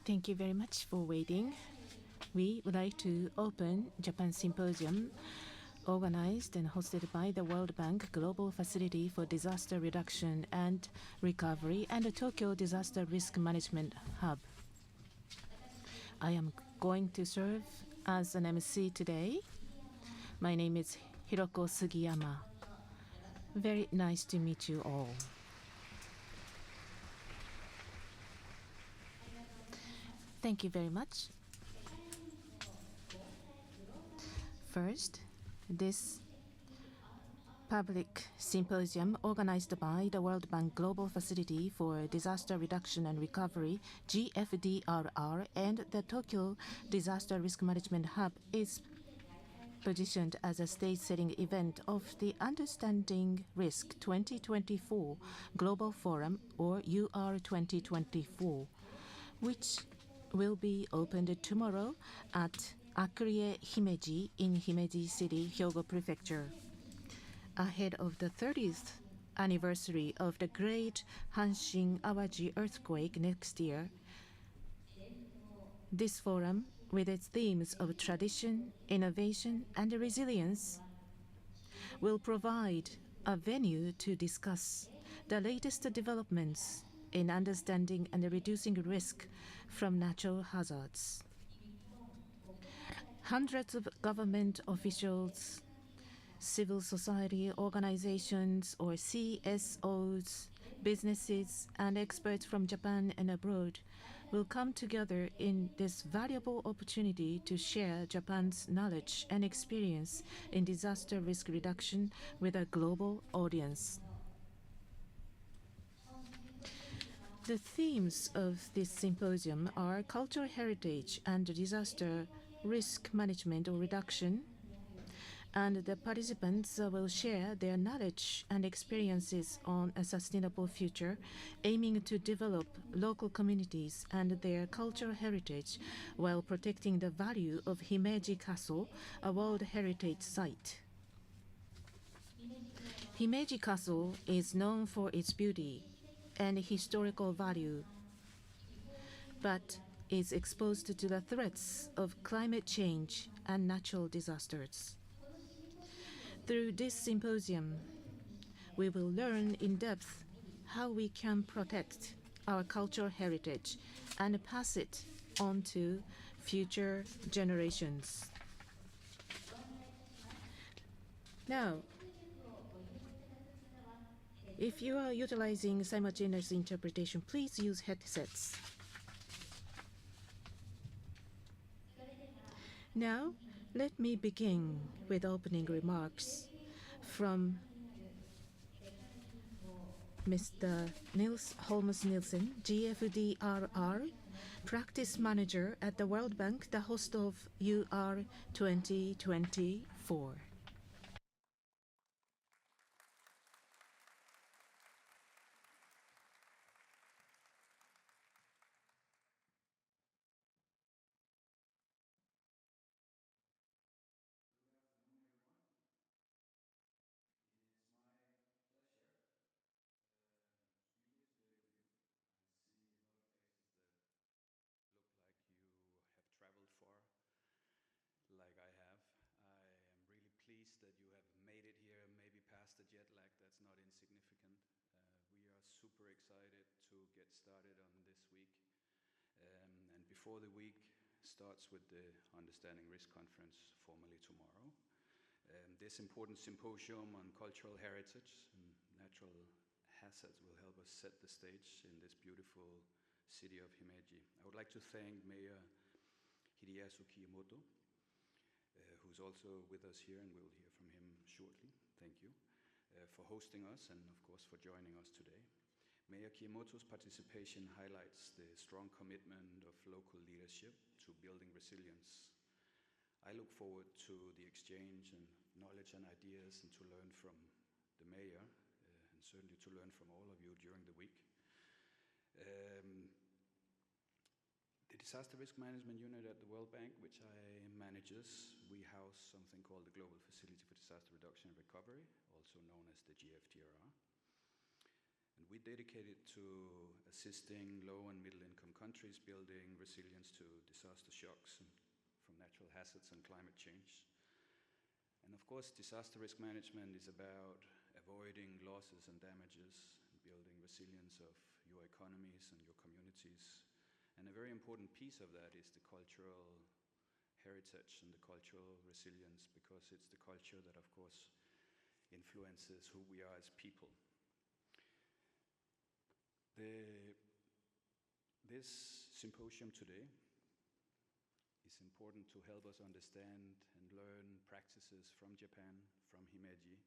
Thank you very much for waiting. We would like to open Japan Symposium, organized and hosted by the World Bank Global Facility for Disaster Reduction and Recovery and the Tokyo Disaster Risk Management Hub. I am going to serve as an MC today. My name is Hiroko Sugiyama. Very nice to meet you all. Thank you very much. First, this public symposium organized by the World Bank Global Facility for Disaster Reduction and Recovery, GFDRR, and the Tokyo Disaster Risk Management Hub is positioned as a stage-setting event of the Understanding Risk 2024 Global Forum, or UR 2024, which will be opened tomorrow at Akurie Himeji in Himeji City, Hyogo Prefecture. Ahead of the 30th anniversary of the Great Hanshin Awaji earthquake next year, this forum, with its themes of tradition, innovation, and resilience, will provide a venue to discuss the latest developments in understanding and reducing risk from natural hazards. Hundreds of government officials, civil society organizations or CSOs, businesses, and experts from Japan and abroad will come together in this valuable opportunity to share Japan's knowledge and experience in disaster risk reduction with a global audience. The themes of this symposium are cultural heritage and disaster risk management or reduction, and the participants will share their knowledge and experiences on a sustainable future, aiming to develop local communities and their cultural heritage while protecting the value of Himeji Castle, a World Heritage Site. Himeji Castle is known for its beauty and historical value, but is exposed to the threats of climate change and natural disasters. Through this symposium, we will learn in depth how we can protect our cultural heritage and pass it on to future generations. Now, if you are utilizing simultaneous interpretation, please use headsets. Now, let me begin with opening remarks from Mr. Nils Holmes-Nielsen, GFDRR, Practice Manager at the World Bank, the host of UR 2024. Like I have. I am really pleased that you have made it here, maybe past the jet lag, that's not insignificant. We are super excited to get started on this week. And before the week starts with the Understanding Risk Conference, formally tomorrow, this important symposium on cultural heritage and natural hazards will help us set the stage in this beautiful city of Himeji. I would like to thank Mayor Hideyasu Kiyomoto, who's also with us here, and we'll hear from him shortly. Thank you for hosting us and, of course, for joining us today. Mayor Kiyomoto's participation highlights the strong commitment of local leadership to building resilience. I look forward to the exchange and knowledge and ideas and to learn from the mayor and certainly to learn from all of you during the week. The Disaster Risk Management Unit at the World Bank, which I manages, we house something called the Global Facility for Disaster Reduction and Recovery, also known as the GFDRR. And And we dedicate it to assisting low and middle income countries building resilience to disaster shocks from natural hazards and climate change. And of course, disaster risk management is about avoiding losses and damages and building resilience of your economies and your communities. And a very important piece of that is the cultural heritage and the cultural resilience, because it's the culture that, of course, influences who we are as people. This symposium today is important to help us understand and learn practices from Japan, from Himeji,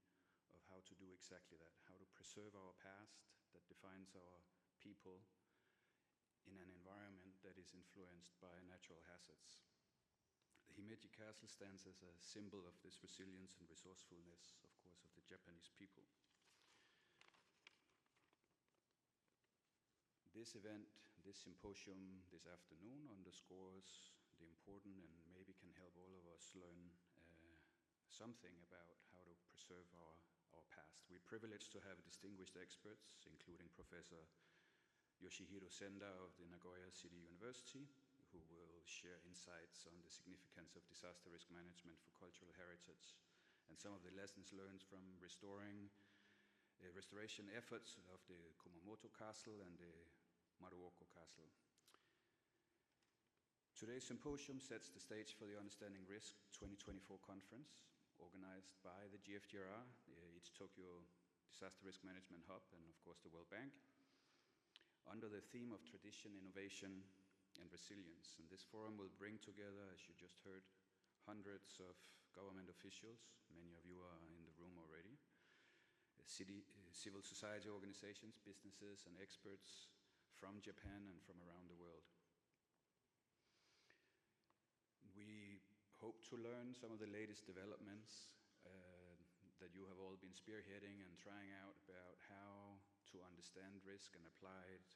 of how to do exactly that, how to preserve our past that defines our people in an environment that is influenced by natural hazards. The Himeji Castle stands as a symbol of this resilience and resourcefulness, of course, of the Japanese people. This event, this symposium this afternoon underscores the important and maybe can help all of us learn something about how to preserve our past. We're privileged to have distinguished experts, including Professor Yoshihiro Senda of the Nagoya City University, who will share insights on the significance of disaster risk management for cultural heritage and some of the lessons learned from restoration efforts of the Kumamoto Castle and the Maruoka Castle. Today's symposium sets the stage for the Understanding Risk 2024 conference, organized by the GFDRR, its Tokyo Disaster Risk Management Hub, and of course the World Bank, under the theme of tradition, innovation, and resilience. And this forum will bring together, as you just heard, hundreds of government officials, many of you are in the room already, civil society organizations, businesses, and experts from Japan and from around the world. We hope to learn some of the latest developments that you have all been spearheading and trying out about how to understand risk and apply it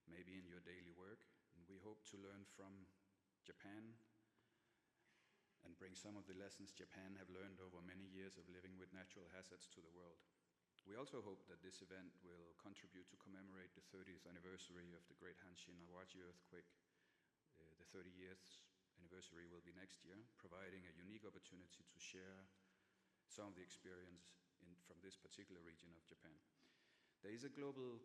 maybe in your daily work. And we hope to learn from Japan and bring some of the lessons Japan have learned over many years of living with natural hazards to the world. We also hope that this event will contribute to commemorate the 30th anniversary of the Great Hanshin Awaji earthquake. The 30th anniversary will be next year, providing a unique opportunity to share some of the experience from this particular region of Japan. There is a global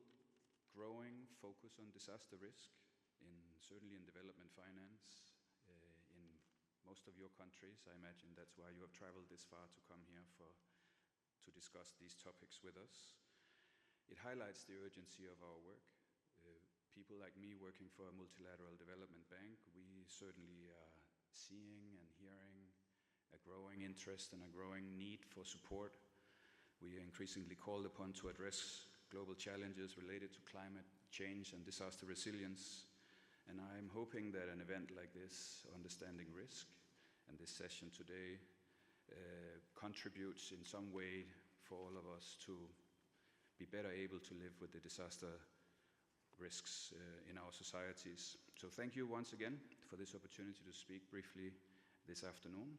growing focus on disaster risk, certainly in development finance, in most of your countries. I imagine that's why you have traveled this far to come here to discuss these topics with us. It highlights the urgency of our work. People like me working for a multilateral development bank, we certainly are seeing and hearing a growing interest and a growing need for support. We are increasingly called upon to address global challenges related to climate change and disaster resilience. And I'm hoping that an event like this, Understanding Risk, and this session today contributes in some way for all of us to be better able to live with the disaster risks in our societies. So thank you once again for this opportunity to speak briefly this afternoon.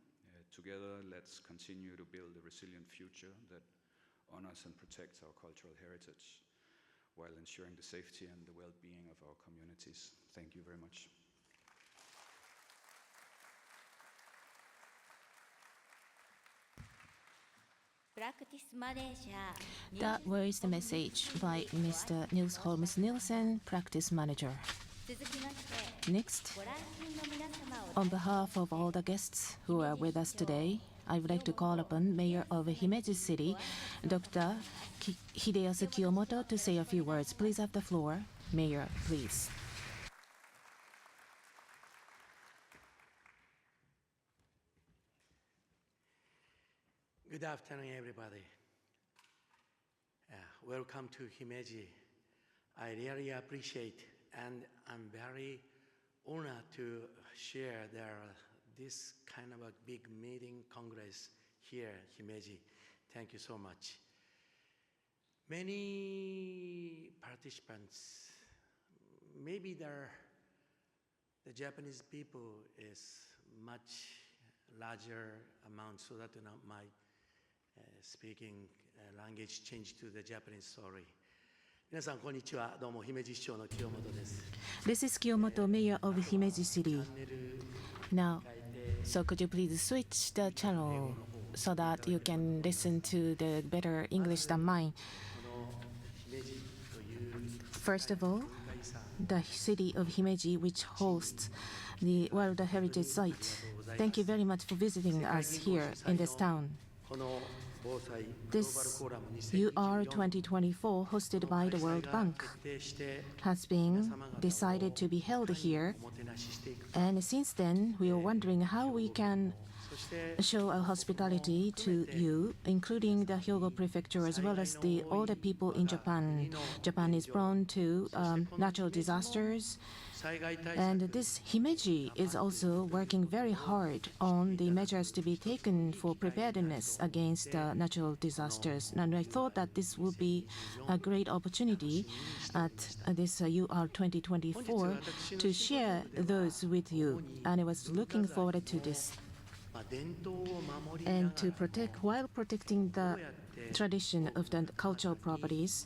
Together, let's continue to build a resilient future that honors and protects our cultural heritage while ensuring the safety and the well-being of our communities. Thank you very much. That was the message by Mr. Nils Holmes Nielsen, Practice Manager. Next, on behalf of all the guests who are with us today, I would like to call upon Mayor of Himeji City, Dr. Hideyasu Kiyomoto, to say a few words. Please have the floor. Mayor, please. Good afternoon, everybody. Welcome to Himeji. I really appreciate and I'm very honored to share this kind of a big meeting congress here, Himeji. Thank you so much. Many participants, maybe the Japanese people is much larger amount, so that my speaking language changed to the Japanese, sorry. 皆さんこんにちは。どうも姫路市長の清本です。 This is Kiyomoto, Mayor of Himeji City. Now, so could you please switch the channel so that you can listen to the better English than mine? First of all, the city of Himeji, which hosts the World Heritage Site. Thank you very much for visiting us here in this town. This UR 2024, hosted by the World Bank, has been decided to be held here. And since then, we are wondering how we can show our hospitality to you, including the Hyogo Prefecture, as well as all the people in Japan. Japan is prone to natural disasters. And this Himeji is also working very hard on the measures to be taken for preparedness against natural disasters. And I thought that this would be a great opportunity at this UR 2024 to share those with you. And I was looking forward to this. And to protect, while protecting the tradition of the cultural properties,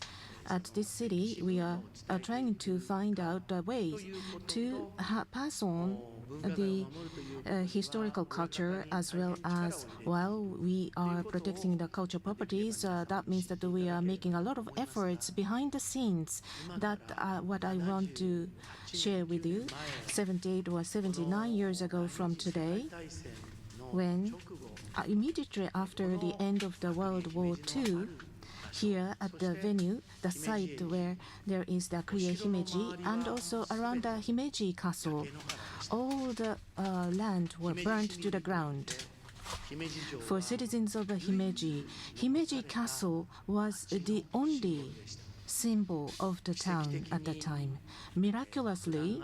at this city, we are trying to find out ways to pass on the historical culture, as well as while we are protecting the cultural properties. That means that we are making a lot of efforts behind the scenes. That what I want to share with you. 78 or 79 years ago from today, when immediately after the end of the World War II, here at the venue, the site where there is the Kriye Himeji, and also around the Himeji Castle, all the land were burnt to the ground. For citizens of the Himeji, Himeji Castle was the only symbol of the town at the time. Miraculously,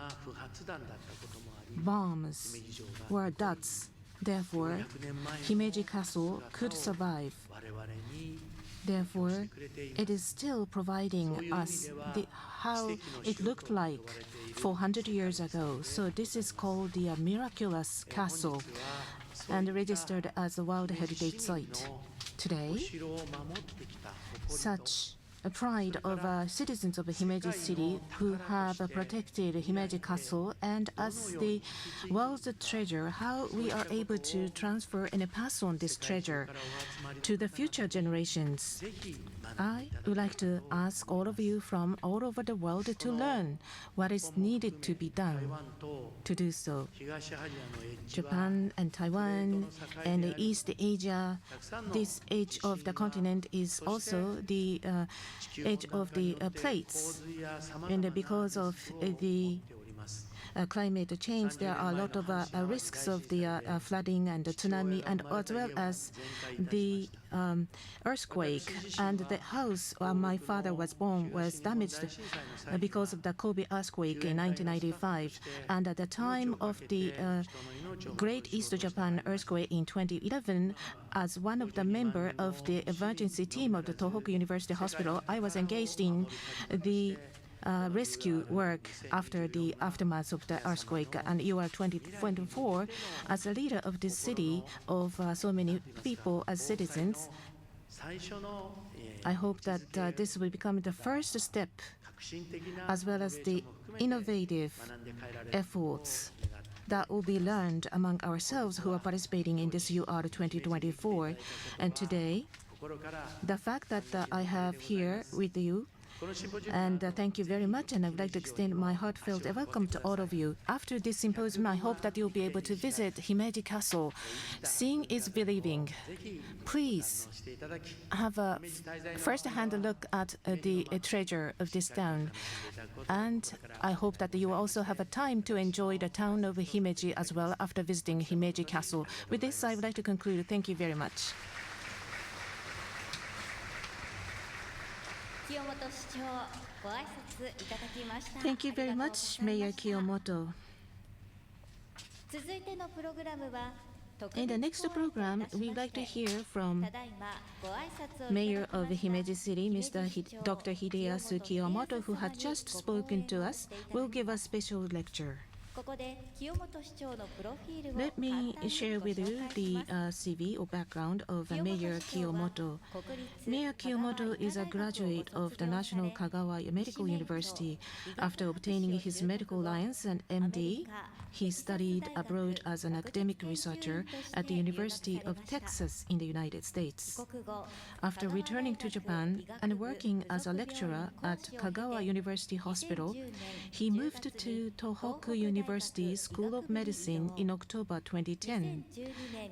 bombs were dots. Therefore, Himeji Castle could survive. Therefore, it is still providing us how it looked like 400 years ago. So this is called the miraculous castle and registered as a World Heritage Site. Today, such a pride of citizens of Himeji City who have protected Himeji Castle, and as the world's treasure, how we are able to transfer and pass on this treasure to the future generations. I would like to ask all of you from all over the world to learn what is needed to be done to do so. Japan and Taiwan and East Asia, this edge of the continent is also the edge of the plates. And because of the climate change, there are a lot of risks of the flooding and the tsunami, and as well as the earthquake. And the house where my father was born was damaged because of the Kobe earthquake in 1995. And at the time of the Great East Japan earthquake in 2011, as one of the members of the emergency team of the Tohoku University Hospital, I was engaged in the rescue work after the aftermath of the earthquake. And UR 2024, as a leader of this city of so many people as citizens, I hope that this will become the first step, as well as the innovative efforts that will be learned among ourselves who are participating in this UR 2024. And today, the fact that I have here with you, and thank you very much, and I would like to extend my heartfelt welcome to all of you. After this symposium, I hope that you'll be able to visit Himeji Castle. Seeing is believing. Please have a first-hand look at the treasure of this town. And I hope that you also have a time to enjoy the town of Himeji as well after visiting Himeji Castle. With this, I would like to conclude. Thank you very much. Thank you very much, Mayor Kiyomoto. In the next program, we'd like to hear from Mayor of Himeji City, Dr. Hideyasu Kiyomoto, who had just spoken to us, will give a special lecture. Let me share with you the CV or background of Mayor Kiyomoto. Mayor Kiyomoto is a graduate of the National Kagawa Medical University. After obtaining his medical license and MD, he studied abroad as an academic researcher at the University of Texas in the United States. After returning to Japan and working as a lecturer at Kagawa University Hospital, he moved to Tohoku University School of Medicine in October 2010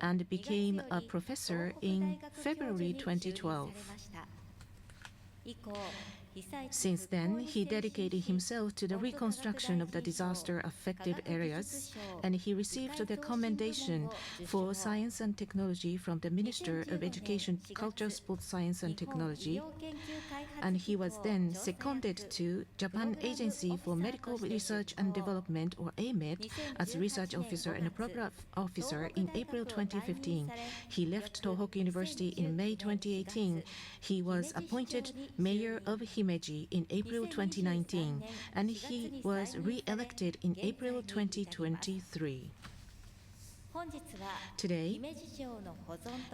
and became a professor in February 2012. Since then, he dedicated himself to the reconstruction of the disaster-affected areas, and he received the commendation for science and technology from the Minister of Education, Culture, Sports, Science and Technology, and he was then seconded to Japan Agency for Medical Research and Development, or AMED, as research officer and a program officer in April 2015. He left Tohoku University in May 2018. He was appointed mayor of Himeji in April 2019, and he was re-elected in April 2023. Today,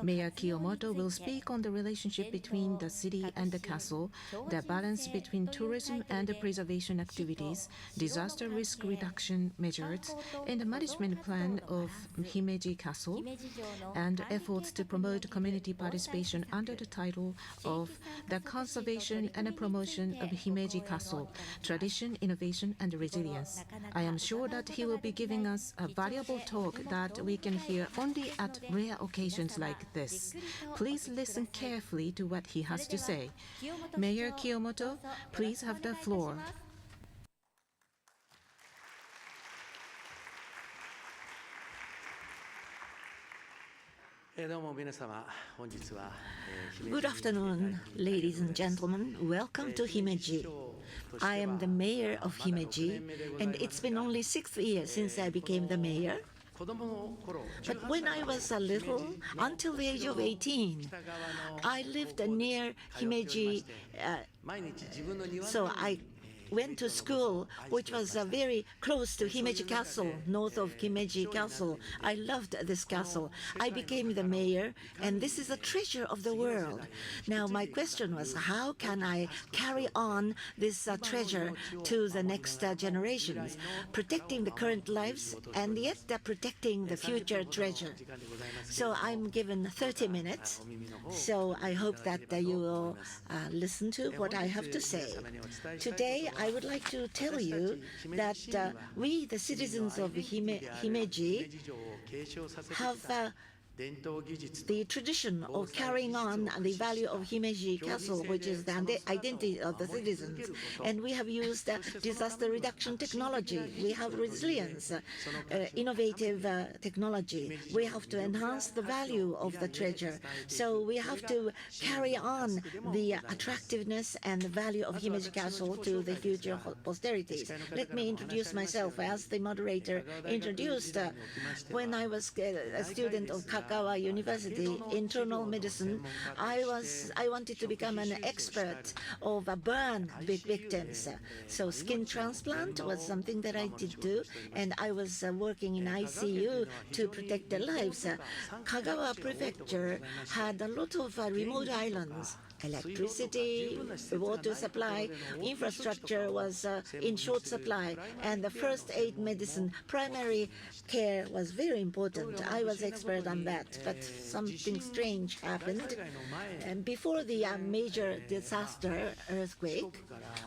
Mayor Kiyomoto will speak on the relationship between the city and the castle, the balance between tourism and preservation activities, disaster risk reduction measures, and the management plan of Himeji Castle, and efforts to promote community participation under the title of the Conservation and Promotion of Himeji Castle, Tradition, Innovation, and Resilience. I am sure that he will be giving us a valuable talk that we can hear only at rare occasions like this. Please listen carefully to what he has to say. Mayor Kiyomoto, please have the floor. Good afternoon, ladies and gentlemen. Welcome to Himeji. I am the mayor of Himeji, and it's been only 6 years since I became the mayor. But when I was a little, until the age of 18, I lived near Himeji, so I went to school, which was very close to Himeji Castle, north of Himeji Castle. I loved this castle. I became the mayor, and this is a treasure of the world. Now, my question was, how can I carry on this treasure to the next generations, protecting the current lives and yet protecting the future treasure? So I'm given 30 minutes, so I hope that you will listen to what I have to say. Today, I would like to tell you that we, the citizens of Himeji, have the tradition of carrying on the value of Himeji Castle, which is the identity of the citizens. And we have used disaster reduction technology. We have resilience, innovative technology. We have to enhance the value of the treasure. So we have to carry on the attractiveness and the value of Himeji Castle to the future posterities. Let me introduce myself. As the moderator introduced, when I was a student of Kagawa University, internal medicine, I wanted to become an expert of burn victims. So skin transplant was something that I did do, and I was working in ICU to protect their lives. Kagawa Prefecture had a lot of remote islands. Electricity, water supply, infrastructure was in short supply, and the first aid medicine, primary care was very important. I was expert on that, but something strange happened. And before the major disaster, earthquake,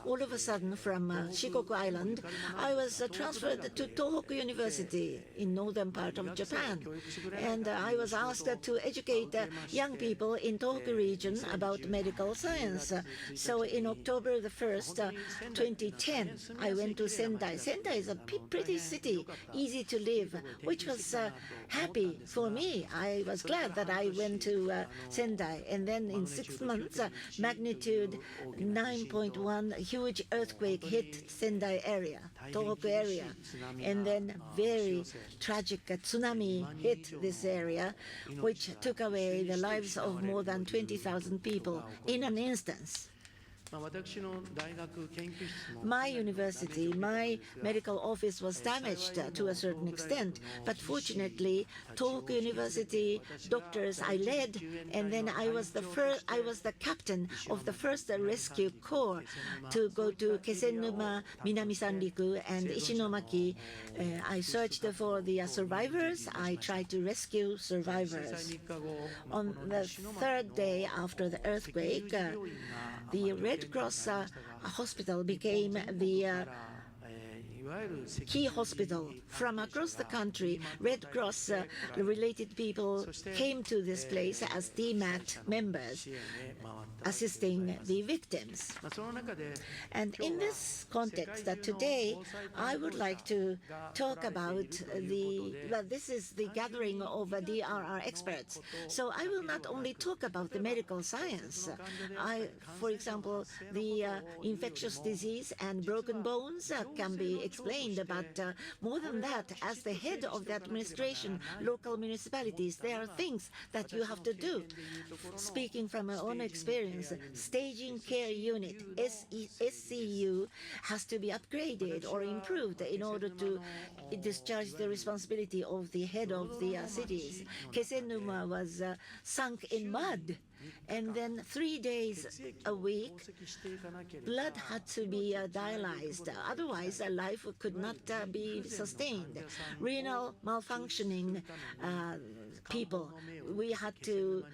all of a sudden from Shikoku Island, I was transferred to Tohoku University in northern part of Japan. And I was asked to educate young people in Tohoku region about medical science. So in October the 1st, 2010, I went to Sendai. Sendai is a pretty city, easy to live, which was happy for me. I was glad that I went to Sendai. And then in 6 months, magnitude 9.1 huge earthquake hit Sendai area, Tohoku area. And then very tragic tsunami hit this area, which took away the lives of more than 20,000 people in an instance. My university, my medical office was damaged to a certain extent, but fortunately, Tohoku University doctors I led, and then I was the captain of the first rescue corps to go to Kesennuma, Minami Sanriku, and Ishinomaki. I searched for the survivors. I tried to rescue survivors. On the third day after the earthquake, the Red Cross hospital became the key hospital. From across the country, Red Cross related people came to this place as DMAT members, assisting the victims. And in this context, today I would like to talk about this is the gathering of DRR experts. So I will not only talk about the medical science. For example, the infectious disease and broken bones can be explained, but more than that, as the head of the administration, local municipalities, there are things that you have to do. Speaking from my own experience, staging care unit, SCU, has to be upgraded or improved in order to discharge the responsibility of the head of the cities. Kesennuma was sunk in mud. And then 3 days a week, blood had to be dialyzed. Otherwise, life could not be sustained. Renal malfunctioning people, we had to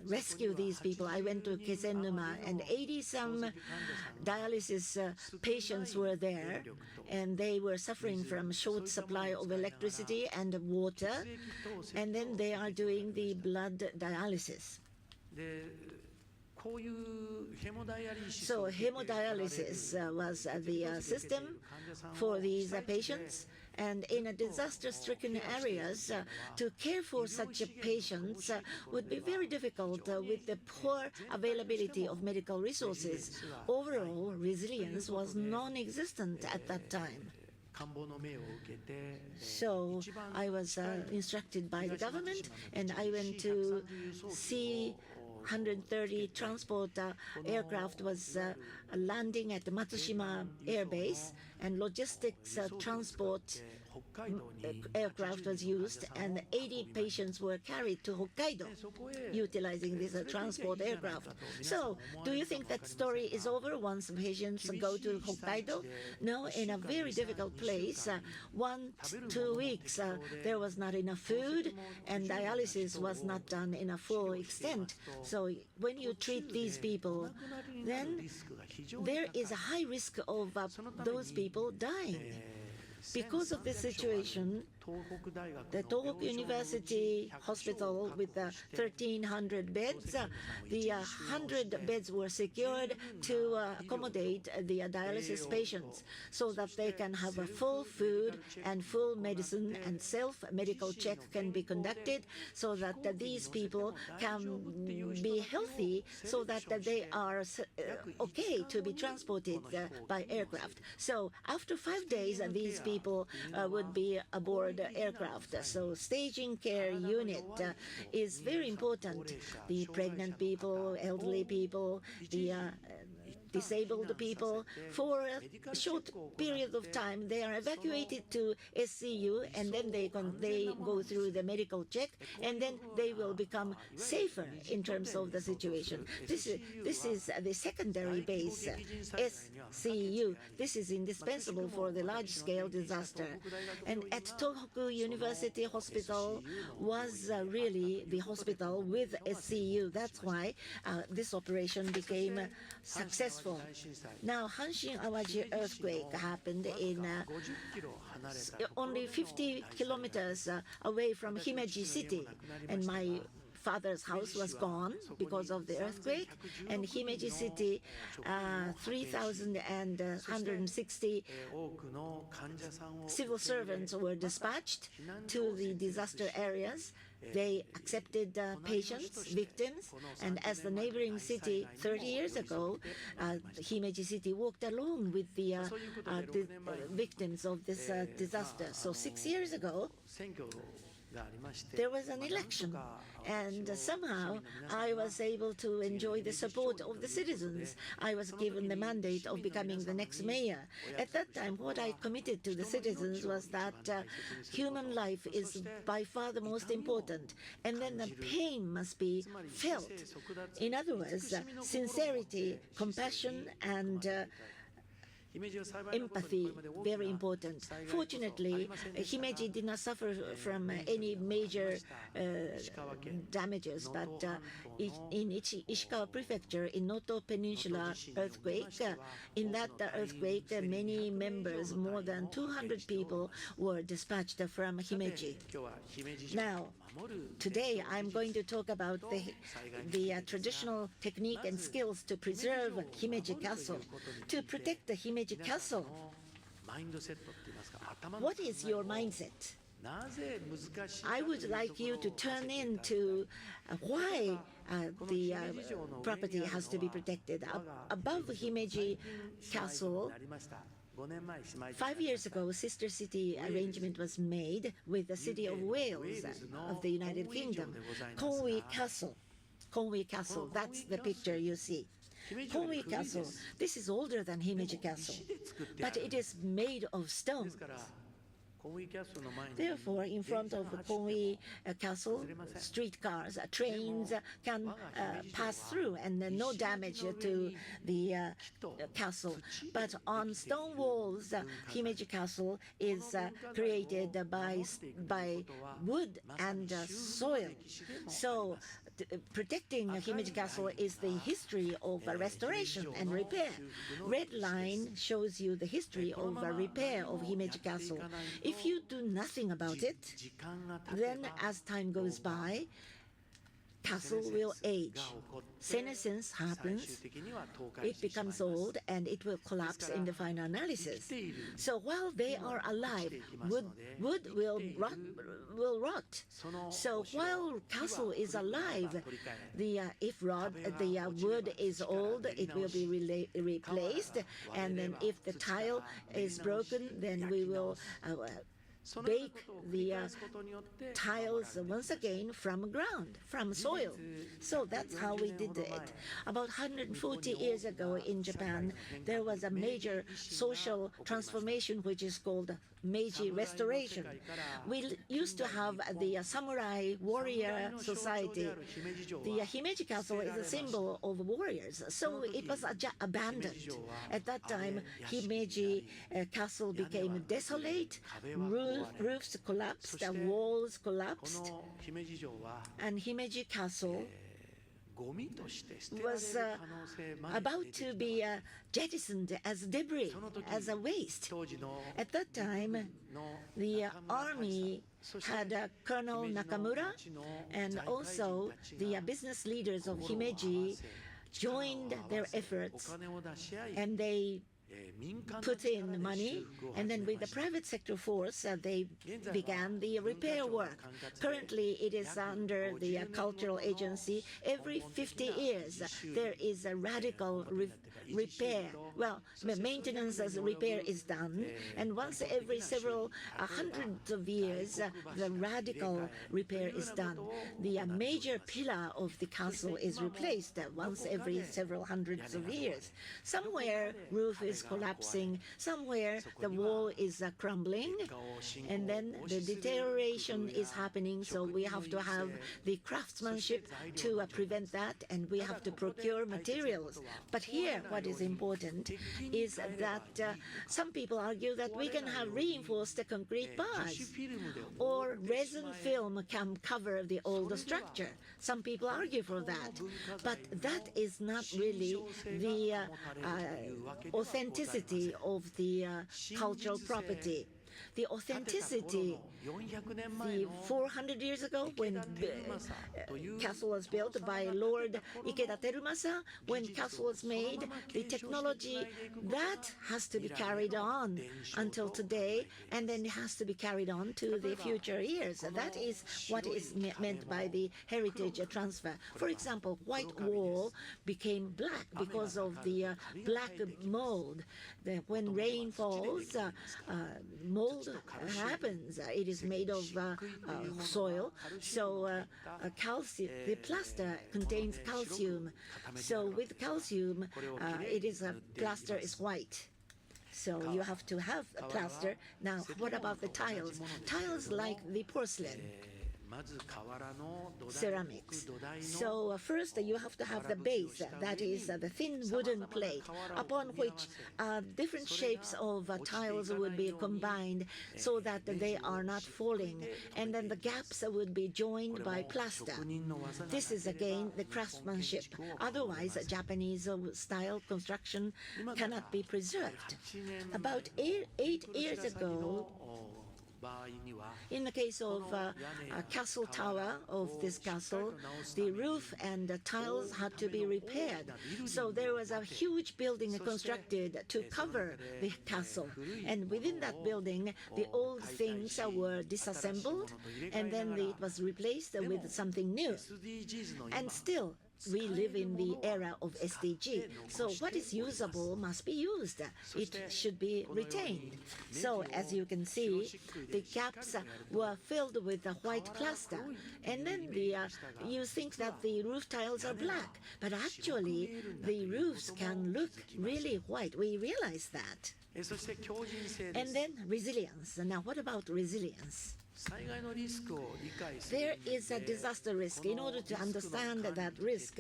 rescue these people. I went to Kesennuma, and 80-some dialysis patients were there, and they were suffering from short supply of electricity and water, and then they are doing the blood dialysis. So hemodialysis was the system for these patients. And in disaster-stricken areas, to care for such patients would be very difficult with the poor availability of medical resources. Overall, resilience was non-existent at that time. So I was instructed by the government, and I went to see 130 transport aircraft was landing at the Matsushima Air Base, and logistics transport aircraft was used, and 80 patients were carried to Hokkaido utilizing this transport aircraft. So, do you think that story is over once patients go to Hokkaido? No, in a very difficult place, 2 weeks, there was not enough food, and dialysis was not done in a full extent. So, when you treat these people, then there is a high risk of those people dying. Because of this situation, the Tohoku University Hospital with 1,300 beds, the 100 beds were secured to accommodate the dialysis patients so that they can have a full food and full medicine, and self-medical check can be conducted so that these people can be healthy, so that they are okay to be transported by aircraft. So after 5 days, these people would be aboard the aircraft. So staging care unit is very important. The pregnant people, elderly people, the disabled people, for a short period of time, they are evacuated to SCU, and then they go through the medical check, and then they will become safer in terms of the situation. This is the secondary base, SCU. This is indispensable for the large-scale disaster. And at Tohoku University Hospital was really the hospital with SCU. That's why this operation became successful. Now, Hanshin-Awaji earthquake happened in only 50 kilometers away from Himeji City, and my father's house was gone because of the earthquake, and Himeji City, 3,160 civil servants were dispatched to the disaster areas. They accepted patients, victims, and as the neighboring city 30 years ago, Himeji City walked along with the victims of this disaster. So 6 years ago, there was an election, and somehow I was able to enjoy the support of the citizens. I was given the mandate of becoming the next mayor. At that time, what I committed to the citizens was that human life is by far the most important, and then the pain must be felt. In other words, sincerity, compassion, and empathy, very important. Fortunately, Himeji did not suffer from any major damages, but in Ishikawa Prefecture, in Noto Peninsula earthquake, in that earthquake, many members, more than 200 people, were dispatched from Himeji. Now, today I'm going to talk about the traditional technique and skills to preserve Himeji Castle, to protect the Himeji Castle. What is your mindset? I would like you to turn into why the property has to be protected. Above Himeji Castle, 5 years ago, sister city arrangement was made with the city of Wales of the United Kingdom. Conwy Castle, that's the picture you see. Conwy Castle, this is older than Himeji Castle, but it is made of stone. Therefore, in front of Conwy Castle, streetcars, trains can pass through, and no damage to the castle. But on stone walls, Himeji Castle is created by wood and soil. So protecting Himeji Castle is the history of restoration and repair. Red line shows you the history of repair of Himeji Castle. If you do nothing about it, then as time goes by, castle will age. Senescence happens, it becomes old, and it will collapse in the final analysis. So while they are alive, wood will rot. So while castle is alive, if the wood is old, it will be replaced, and then if the tile is broken, then we will bake the tiles once again from ground, from soil. So that's how we did it. About 140 years ago in Japan, there was a major social transformation which is called Meiji Restoration. We used to have the samurai warrior society. The Himeji Castle is a symbol of warriors, so it was abandoned. At that time, Himeji Castle became desolate, roofs collapsed, walls collapsed, and Himeji Castle was about to be jettisoned as debris, as a waste. At that time, the army had Colonel Nakamura, and also the business leaders of Himeji joined their efforts, and they put in money, and then with the private sector force, they began the repair work. Currently, it is under the cultural agency. Every 50 years, there is a radical repair. Well, maintenance as repair is done, and once every several hundreds of years, the radical repair is done. The major pillar of the castle is replaced once every several hundreds of years. Somewhere, roof is collapsing, somewhere the wall is crumbling, and then the deterioration is happening, so we have to have the craftsmanship to prevent that, and we have to procure materials. But here, what is important is that some people argue that we can have reinforced concrete bars, or resin film can cover the old structure. Some people argue for that, but that is not really the authenticity of the cultural property. The authenticity, the 400 years ago when castle was built by Lord Ikeda Terumasa, when castle was made, the technology, that has to be carried on until today, and then it has to be carried on to the future years. That is what is meant by the heritage transfer. For example, white wall became black because of the black mold. When rain falls, mold mold happens. It is made of soil, so calcium. The plaster contains calcium. So with calcium, plaster is white. So you have to have a plaster. Now, what about the tiles? Tiles like the porcelain, ceramics. So first you have to have the base, that is the thin wooden plate, upon which different shapes of tiles would be combined so that they are not falling, and then the gaps would be joined by plaster. This is again the craftsmanship. Otherwise, Japanese style construction cannot be preserved. About 8 years ago, in the case of a castle tower of this castle, the roof and the tiles had to be repaired. So there was a huge building constructed to cover the castle. And within that building, the old things were disassembled, and then it was replaced with something new. And still, we live in the era of SDG. So what is usable must be used. It should be retained. So as you can see, the gaps were filled with the white plaster. And then you think that the roof tiles are black, but actually the roofs can look really white. We realize that. And then resilience. Now what about resilience? There is a disaster risk. In order to understand that risk,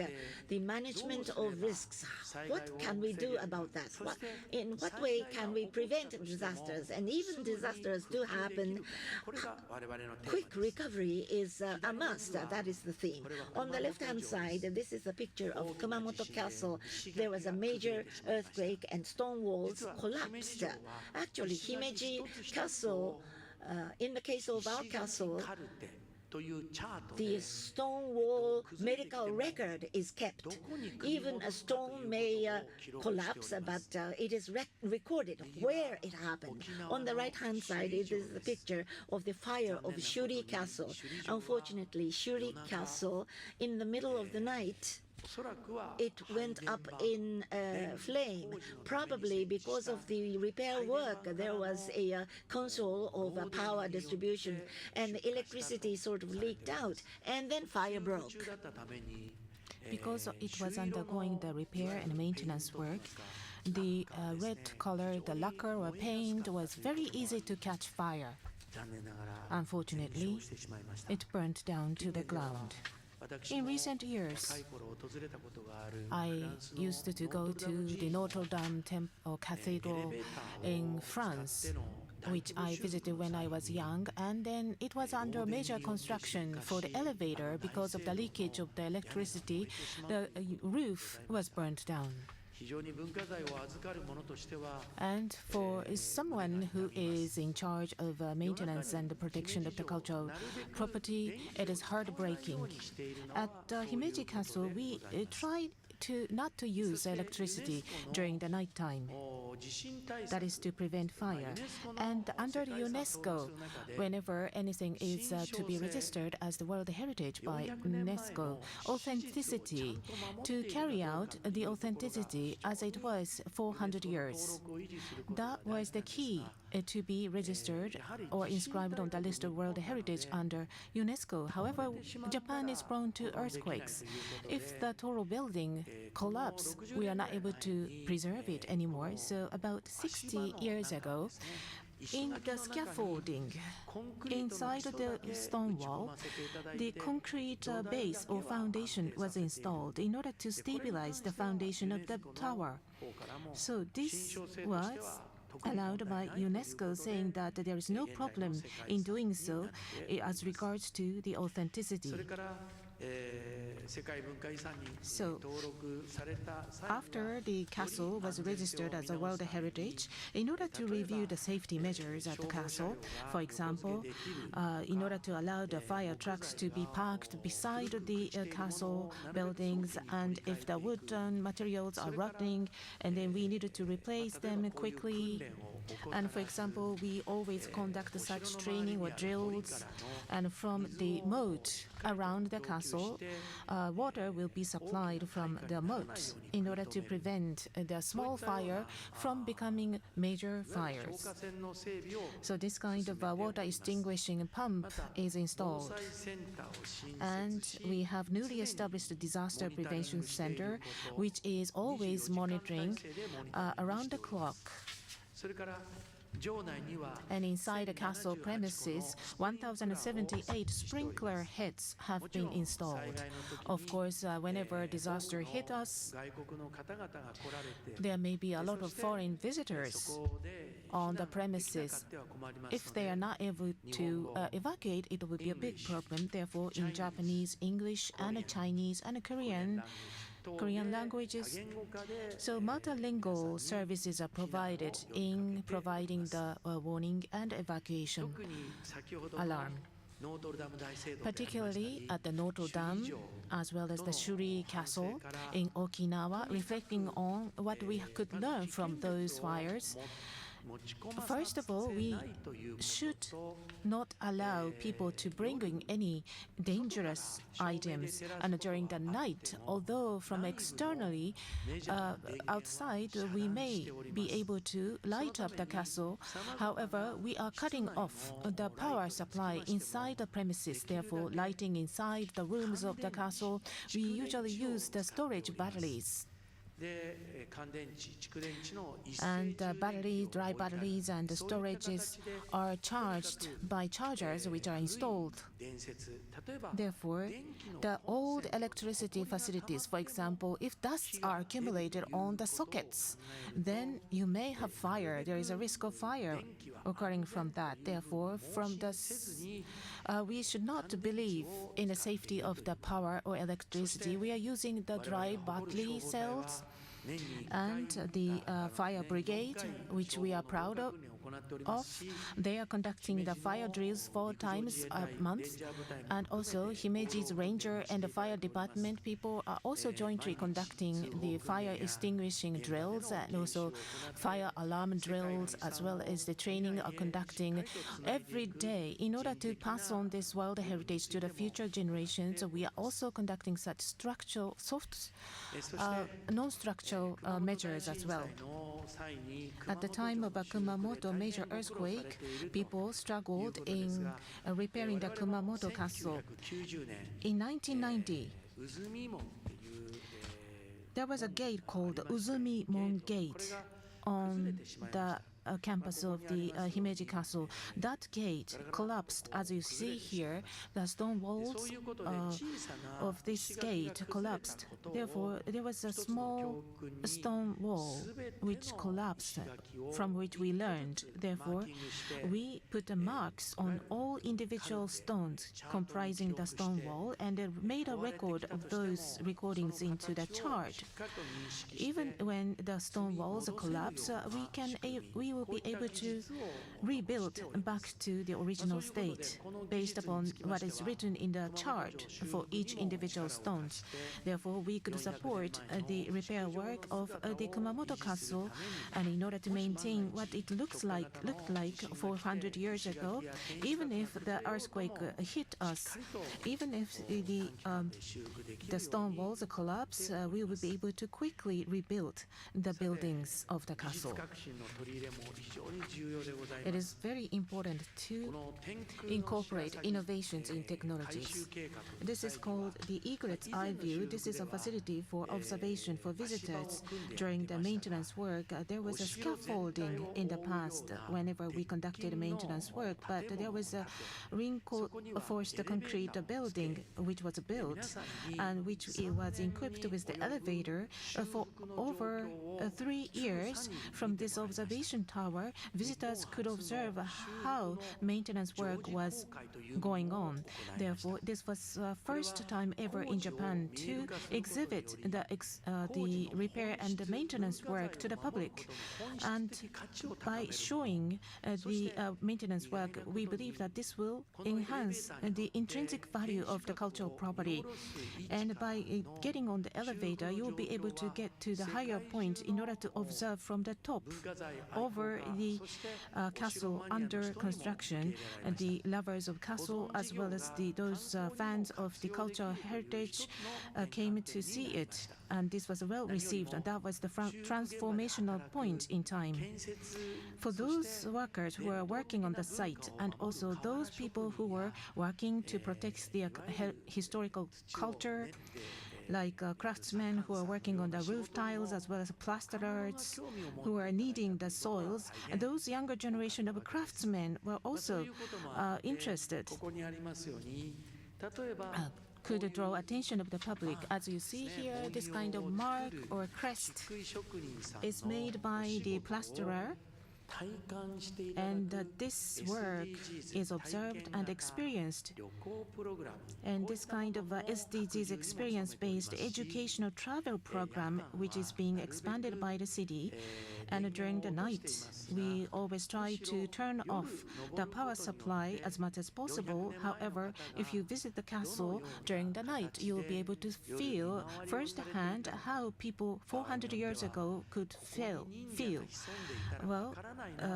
the management of risks, what can we do about that? In what way can we prevent disasters? And even disasters do happen, quick recovery is a must. That is the theme. On the left-hand side, this is a picture of Kumamoto Castle. There was a major earthquake and stone walls collapsed. Actually, Himeji Castle, in the case of our castle, the stone wall medical record is kept. Even a stone may collapse, but it is recorded where it happened. On the right-hand side, it is the picture of the fire of Shuri Castle. Unfortunately, Shuri Castle, in the middle of the night, it went up in flame. Probably because of the repair work, there was a console of power distribution, and the electricity sort of leaked out, and then fire broke. Because it was undergoing the repair and maintenance work, the red color, the lacquer or paint was very easy to catch fire. Unfortunately, it burnt down to the ground. In recent years, I used to go to the Notre Dame Cathedral in France, which I visited when I was young, and then it was under major construction for the elevator. Because of the leakage of the electricity, the roof was burnt down. And for someone who is in charge of maintenance and the protection of the cultural property, it is heartbreaking. At Himeji Castle, we tried not to use electricity during the nighttime. That is to prevent fire. And under the UNESCO, whenever anything is to be registered as the World Heritage by UNESCO, authenticity, to carry out the authenticity as it was 400 years. That was the key to be registered or inscribed on the list of World Heritage under UNESCO. However, Japan is prone to earthquakes. If the total building collapses, we are not able to preserve it anymore. So about 60 years ago, in the scaffolding inside the stone wall, the concrete base or foundation was installed in order to stabilize the foundation of the tower. So this was allowed by UNESCO, saying that there is no problem in doing so as regards to the authenticity. So, after the castle was registered as a World Heritage, in order to review the safety measures at the castle, for example, in order to allow the fire trucks to be parked beside the castle buildings, and if the wood materials are rotting, and then we needed to replace them quickly. And for example, we always conduct such training or drills, and from the moat around the castle, castle, water will be supplied from the moat in order to prevent the small fire from becoming major fires. So this kind of water extinguishing pump is installed. And we have newly established disaster prevention center, which is always monitoring around the clock. And inside the castle premises, 1,078 sprinkler heads have been installed. Of course, whenever disaster hit us, there may be a lot of foreign visitors on the premises. If they are not able to evacuate, it will be a big problem. Therefore, in Japanese, English, and Chinese, and Korean languages. So multilingual services are provided in providing the warning and evacuation alarm. Particularly at the Notre Dame, as well as the Shuri Castle in Okinawa, reflecting on what we could learn from those fires. First of all, we should not allow people to bring in any dangerous items during the night. Although from externally, outside, we may be able to light up the castle. However, we are cutting off the power supply inside the premises. Therefore, lighting inside the rooms of the castle, we usually use the storage batteries. And dry batteries and the storages are charged by chargers which are installed. Therefore, the old electricity facilities, for example, if dusts are accumulated on the sockets, then you may have fire. There is a risk of fire occurring from that. Therefore, we should not believe in the safety of the power or electricity. We are using the dry battery cells and the fire brigade, which we are proud of. They are conducting the fire drills 4 times a month. And also Himeji's ranger and the fire department people are also jointly conducting the fire extinguishing drills and also fire alarm drills, as well as the training are conducting every day. In order to pass on this world heritage to the future generations, we are also conducting such structural, non-structural measures as well. At the time of a Kumamoto major earthquake, people struggled in repairing the Kumamoto Castle. In 1990, there was a gate called Uzumi-mon Gate on the campus of the Himeji Castle. That gate collapsed. As you see here, the stone walls of this gate collapsed. Therefore, there was a small stone wall which collapsed, from which we learned. Therefore, we put marks on all individual stones comprising the stone wall and made a record of those recordings into the chart. Even when the stone walls collapse, we will be able to rebuild back to the original state based upon what is written in the chart for each individual stones. Therefore, we could support the repair work of the Kumamoto Castle, and in order to maintain what it looked like 400 years ago, even if the earthquake hit us, even if the stone walls collapse, we will be able to quickly rebuild the buildings of the castle. It is very important to incorporate innovations in technologies. This is called the Eaglet's Eye View. This is a facility for observation for visitors. During the maintenance work, there was a scaffolding in the past whenever we conducted maintenance work, but there was a reinforced concrete building which was built and which was equipped with the elevator. For over 3 years from this observation tower, visitors could observe how maintenance work was going on. Therefore, this was the first time ever in Japan to exhibit the repair and the maintenance work to the public. And by showing the maintenance work, we believe that this this will enhance the intrinsic value of the cultural property. And by getting on the elevator, you will be able to get to the higher point in order to observe from the top over the castle under construction. The lovers of castle as well as those fans of the cultural heritage came to see it, and this was well received, and that was the transformational point in time. For those workers who are working on the site, and also those people who were working to protect the historical culture, like craftsmen who are working on the roof tiles as well as plasterers who are kneading the soils, and those younger generation of craftsmen were also interested. Could draw attention of the public. As you see here, this kind of mark or crest is made by the plasterer, and this work is observed and experienced. And this kind of SDGs experience-based educational travel program, which is being expanded by the city, and during the night, we always try to turn off the power supply as much as possible. However, if you visit the castle during the night, you will be able to feel firsthand how people 400 years ago could feel. Well,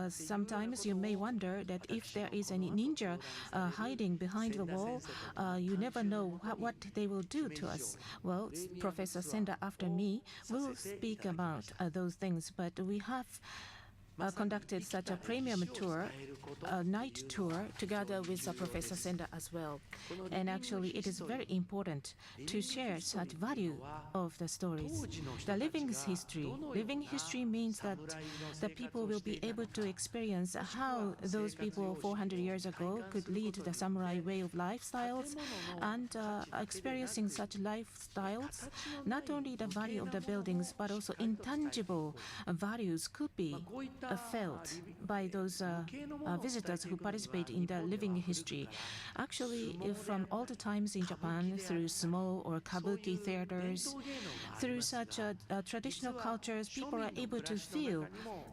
sometimes you may wonder that if there is any ninja hiding behind the wall, you never know what they will do to us. Well, Professor Senda after me will speak about those things, but we have conducted such a premium tour, a night tour, together with Professor Senda as well. And actually, it is very important to share such value of the stories. The living history. Living history means that the people will be able to experience how those people 400 years ago could lead the samurai way of lifestyles, and experiencing such lifestyles, not only the value of the buildings, but also intangible values could be felt by those visitors who participate in the living history. Actually, from all the times in Japan, through sumo or kabuki theaters, through such traditional cultures, people are able to feel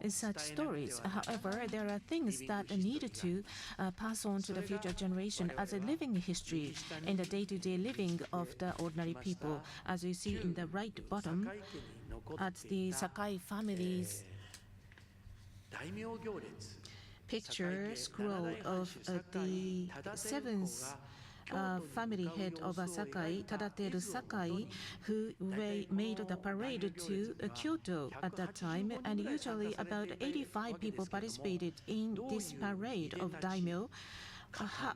such stories. However, there are things that are needed to pass on to the future generation as a living history in the day-to-day living of the ordinary people. As you see in the right bottom, at the Sakai family's picture scroll of the seventh family head of Sakai, Tadateru Sakai, who made the parade to Kyoto at that time, and usually about 85 people participated in this parade of daimyo.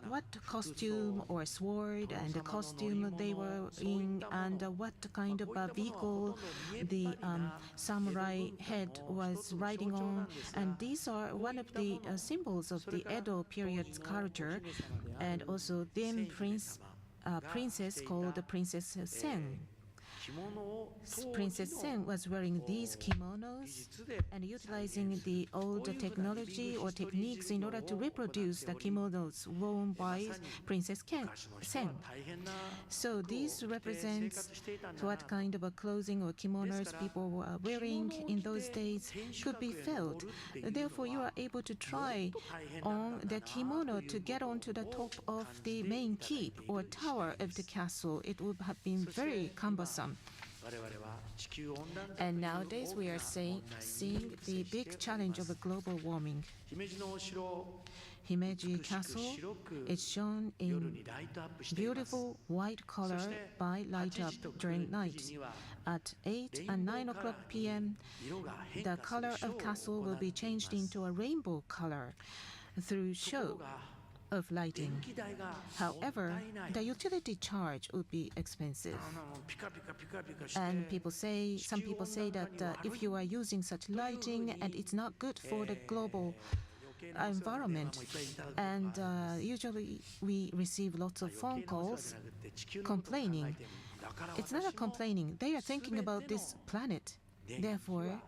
What costume or sword and the costume they were in, and what kind of a vehicle the samurai head was riding on. And these are one of the symbols of the Edo period's culture, and also then princess called the Princess Sen. Princess Sen was wearing these kimonos and utilizing the old technology or techniques in order to reproduce the kimonos worn by Princess Sen. So this represents what kind of a clothing or kimonos people were wearing in those days could be felt. Therefore, you are able to try on the kimono to get onto the top of the main keep or tower of the castle. It would have been very cumbersome. And nowadays we are seeing the big challenge of global warming. Himeji Castle is shown in beautiful white color by light up during night. At 8 and 9 o'clock p.m., the color of castle will be changed into a rainbow color through show of lighting. However, the utility charge would be expensive. And some people say that if you are using such lighting, and it's not good for the global environment. And usually we receive lots of phone calls complaining. It's not a complaining. They are thinking about this planet. Therefore,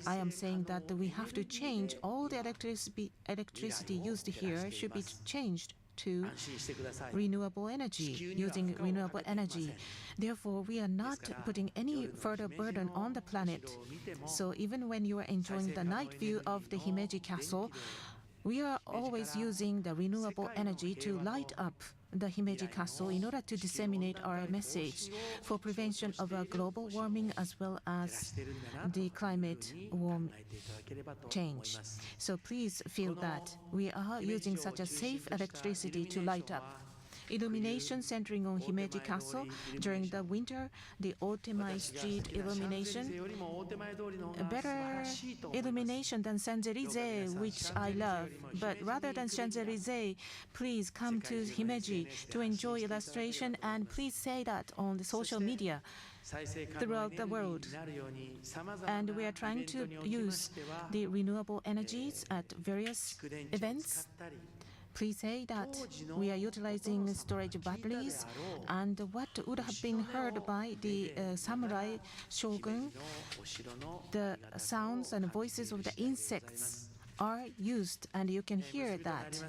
I am saying that we have to change all the electricity used here should be changed to renewable energy, using renewable energy. Therefore, we are not putting any further burden on the planet. So even when you are enjoying the night view of the Himeji Castle, We are always using the renewable energy to light up the Himeji Castle in order to disseminate our message for prevention of global warming as well as the climate change. So please feel that we are using such a safe electricity to light up. Illumination centering on Himeji Castle during the winter, the Otemai Street illumination, a better illumination than Champs-Élysées, which I love. But rather than Champs-Élysées, please come to Himeji to enjoy illustration, and please say that on the social media throughout the world. And we are trying to use the renewable energies at various events. Please say that we are utilizing storage batteries, and what would have been heard by the samurai shogun, the sounds and voices of the insects are used, and you can hear that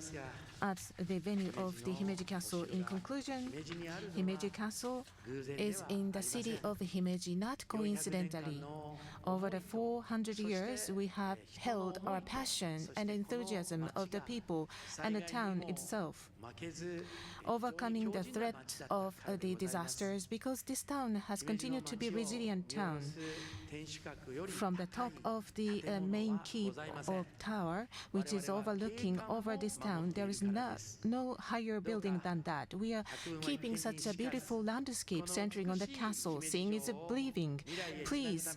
at the venue of the Himeji Castle. In conclusion, Himeji Castle is in the city of Himeji, not coincidentally. Over the 400 years, we have held our passion and enthusiasm of the people and the town itself, overcoming the threat of the disasters, because this town has continued to be a resilient town. From the top of the main keep or tower, which is overlooking over this town, there is no higher building than that. We are keeping such a beautiful landscape centering on the castle. Seeing is believing. Please,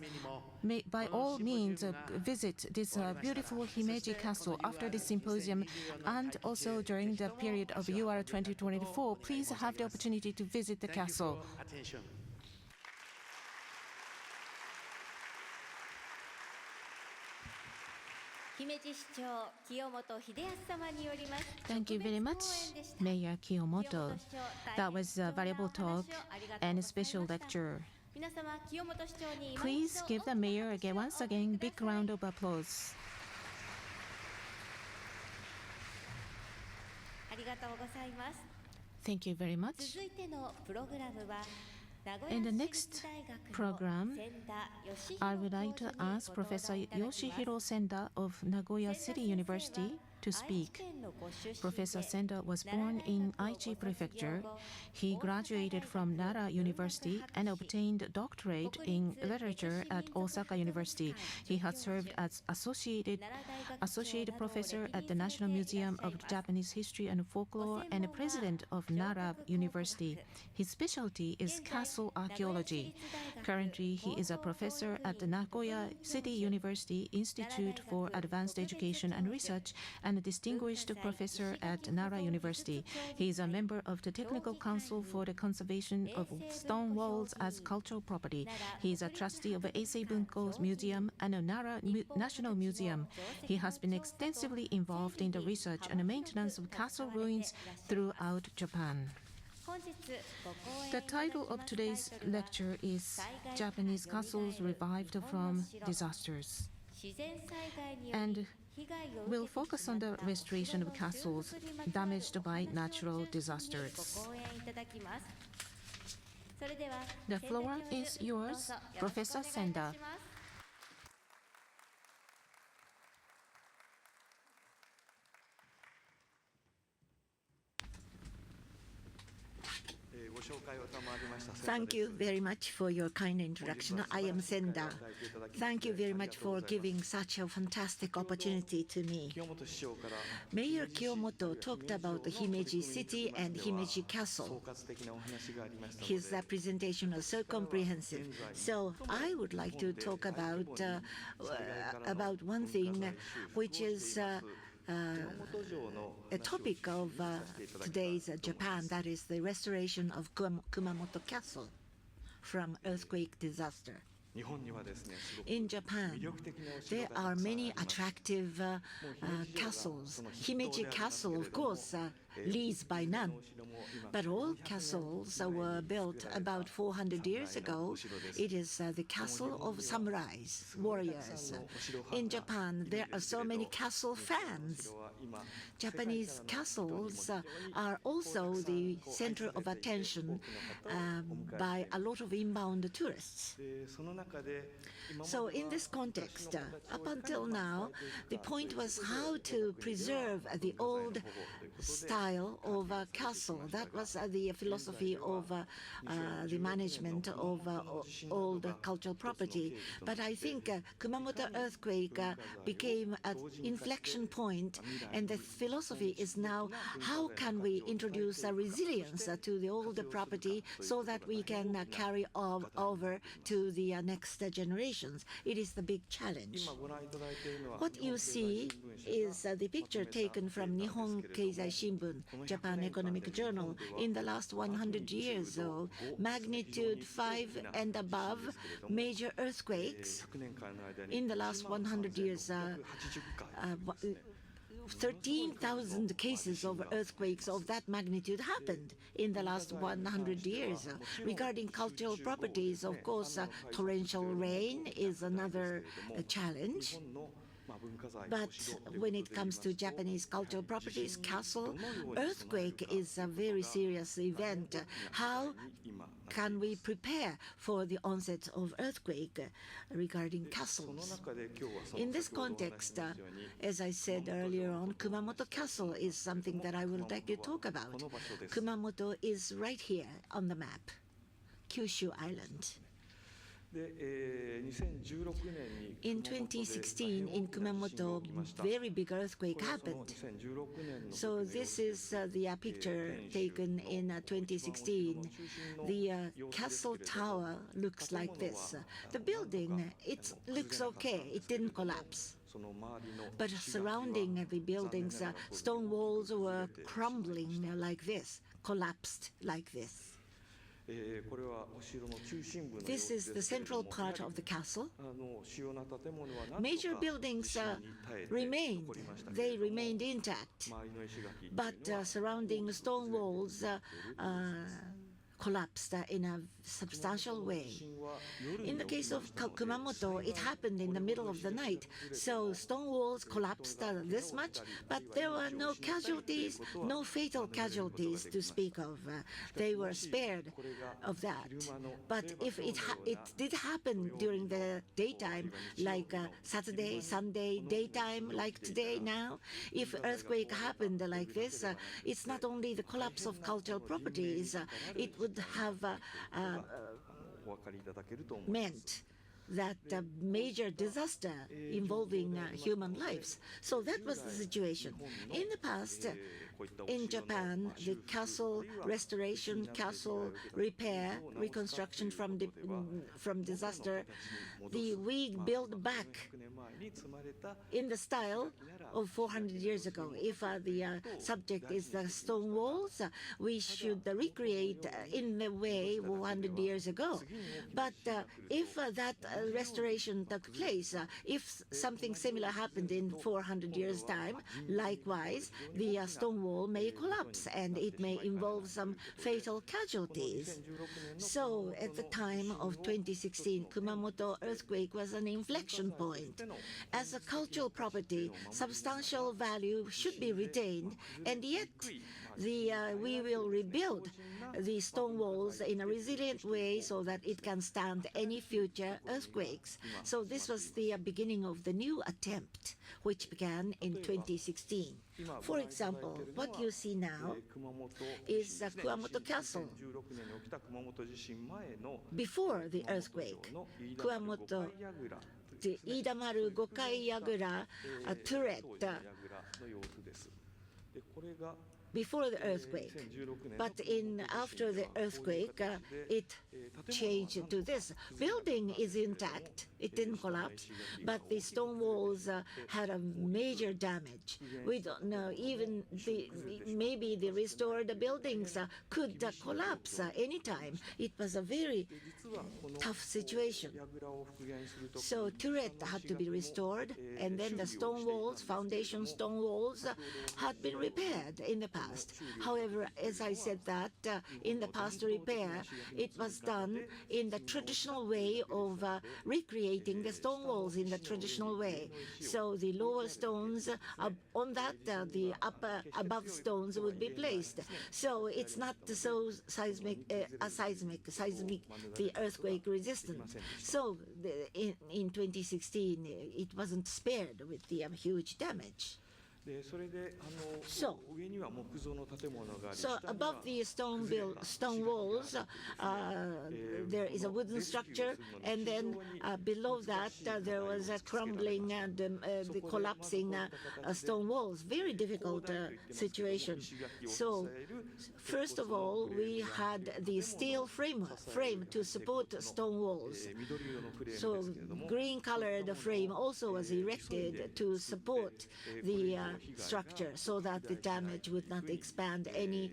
by all means, visit this beautiful Himeji Castle after this symposium, and also during the period of UR 2024. Please have the opportunity to visit the castle. Thank you very much, Mayor Kiyomoto. That was a valuable talk and a special lecture. Please give the mayor once again a big round of applause. Thank you very much. In the next program, I would like to ask Professor Yoshihiro Senda of Nagoya City University to speak. Professor Senda was born in Aichi Prefecture. He graduated from Nara University and obtained a doctorate in literature at Osaka University. He has served as associate professor at the National Museum of Japanese History and Folklore and president of Nara University. His specialty is castle archaeology. Currently, he is a professor at the Nagoya City University Institute for Advanced Education and Research and a distinguished professor at Nara University. He is a member of the Technical Council for the Conservation of Stone Walls as Cultural Property. He is a trustee of Eisei Bunko Museum and a Nara National Museum. He has been extensively involved in the research and maintenance of castle ruins throughout Japan. The title of today's lecture is Japanese Castles Revived from Disasters, and will focus on the restoration of castles damaged by natural disasters. The floor is yours, Professor Senda. Thank you very much for your kind introduction. I am Senda. Thank you very much for giving such a fantastic opportunity to me. Mayor Kiyomoto talked about the Himeji City and Himeji Castle. His presentation was so comprehensive. So I would like to talk about one thing, which is a topic of today's Japan, that is the restoration of Kumamoto Castle from earthquake disaster. In Japan, there are many attractive castles. Himeji Castle, of course, leads by none. But all castles were built about 400 years ago. It is the castle of samurais, warriors. In Japan, there are so many castle fans. Japanese castles are also the center of attention by a lot of inbound tourists. So in this context, up until now, the point was how to preserve the old style of a castle. That was the philosophy of the management of old cultural property. But I think Kumamoto earthquake became an inflection point, and the philosophy is now how can we introduce a resilience to the old property so that we can carry over to the next generations. It is the big challenge. What you see is the picture taken from Nihon Keizai Shimbun, Japan Economic Journal, in the last 100 years. So magnitude 5 and above major earthquakes in the last 100 years. 13,000 cases of earthquakes of that magnitude happened in the last 100 years. Regarding cultural properties, of course, torrential rain is another challenge. But when it comes to Japanese cultural properties, castle, earthquake is a very serious event. How can we prepare for the onset of earthquake regarding castles? In this context, as I said earlier on, Kumamoto Castle is something that I would like to talk about. Kumamoto is right here on the map, Kyushu Island. In 2016, in Kumamoto, very big earthquake happened. So this is the picture taken in 2016. The castle tower looks like this. The building, it looks okay. It didn't collapse. But surrounding the buildings, stone walls were crumbling like this, collapsed like this. This is the central part of the castle. Major buildings remained. They remained intact. But surrounding stone walls collapsed in a substantial way. In the case of Kumamoto, it happened in the middle of the night, so stone walls collapsed this much, but there were no casualties, no fatal casualties to speak of. They were spared of that. But if it did happen during the daytime, like Saturday, Sunday, daytime, like today now, if earthquake happened like this, it's not only the collapse of cultural properties, it would have meant that a major disaster involving human lives. So that was the situation. In the past, in Japan, the castle restoration, castle repair, reconstruction from disaster, we build back in the style of 400 years ago. If the subject is the stone walls, we should recreate in the way 100 years ago. But if that restoration took place, if something similar happened in 400 years' time, likewise, the stone wall may collapse and it may involve some fatal casualties. So at the time of 2016, Kumamoto earthquake was an inflection point. As a cultural property, substantial value should be retained, and yet we will rebuild the stone walls in a resilient way so that it can stand any future earthquakes. So this was the beginning of the new attempt, which began in 2016. For example, what you see now is Kumamoto Castle. Before the earthquake, Kumamoto, the Idamaru Gokai Yagura turret before the earthquake. But after the earthquake, it changed to this. Building is intact. It didn't collapse, but the stone walls had a major damage. We don't know, even maybe the restored buildings could collapse anytime. It was a very tough situation. So turret had to be restored, and then the stone walls, foundation stone walls, had been repaired in the past. past. However, as I said that, in the past repair, it was done in the traditional way of recreating the stone walls in the traditional way. So the lower stones, on that, the upper above stones would be placed. So it's not so seismic, the earthquake resistant. So in 2016, it wasn't spared with the huge damage. So above the stone walls, there is a wooden structure, and then below that there was a crumbling and the collapsing stone walls. Very difficult situation. So first of all, we had the steel frame to support stone walls. So green-colored frame also was erected to support the structure, so that the damage would not expand any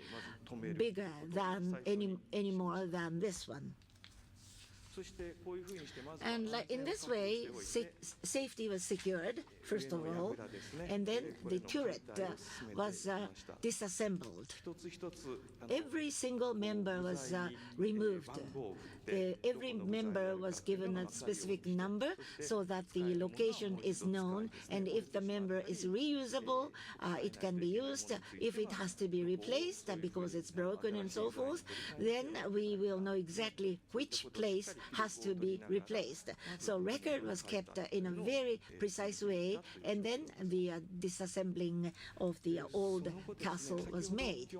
bigger than any more than this one. And in this way, safety was secured, first of all, and then the turret was disassembled. Every single member was removed. Every member was given a specific number so that the location is known, and if the member is reusable, it can be used. If it has to be replaced because it's broken and so forth, then we will know exactly which place has to be replaced. So record was kept in a very precise way, and then the disassembling of the old castle was made.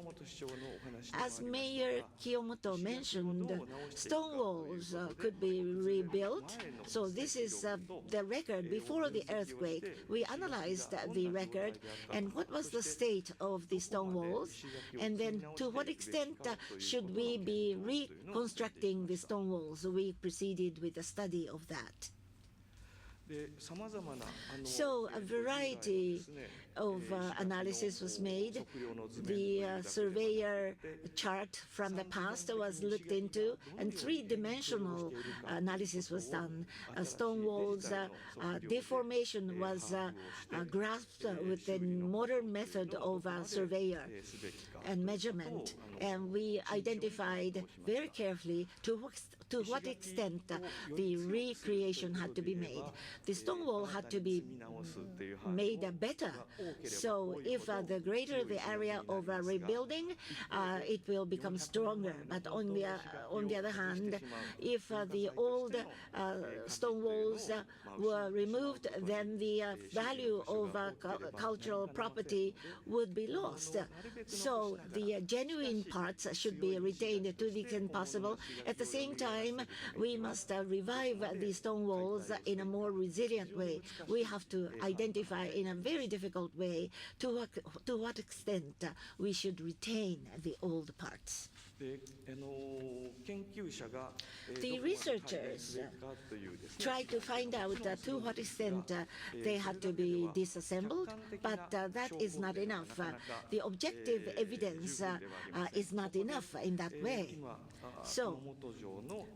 As Mayor Kiyomoto mentioned, stone walls could be rebuilt. So this is the record before the earthquake. We analyzed the record and what was the state of the stone walls, and then to what extent should we be reconstructing the stone walls. We proceeded with a study of that. So a variety of analysis was made. The surveyor chart from the past was looked into, and three-dimensional analysis was done. Stone walls deformation was grasped with the modern method of surveyor and measurement, and we identified very carefully to what extent the recreation had to be made. The stone wall had to be made better. So if the greater the area of rebuilding, it will become stronger. But on the other hand, if the old stone walls were removed, then the value of cultural property would be lost. So the genuine parts should be retained to the extent possible. At the same time, we must revive the stone walls in a more resilient way. We have to identify in a very difficult way to what extent we should retain the old parts. The researchers tried to find out to what extent they had to be disassembled, but that is not enough. The objective evidence is not enough in that way. So,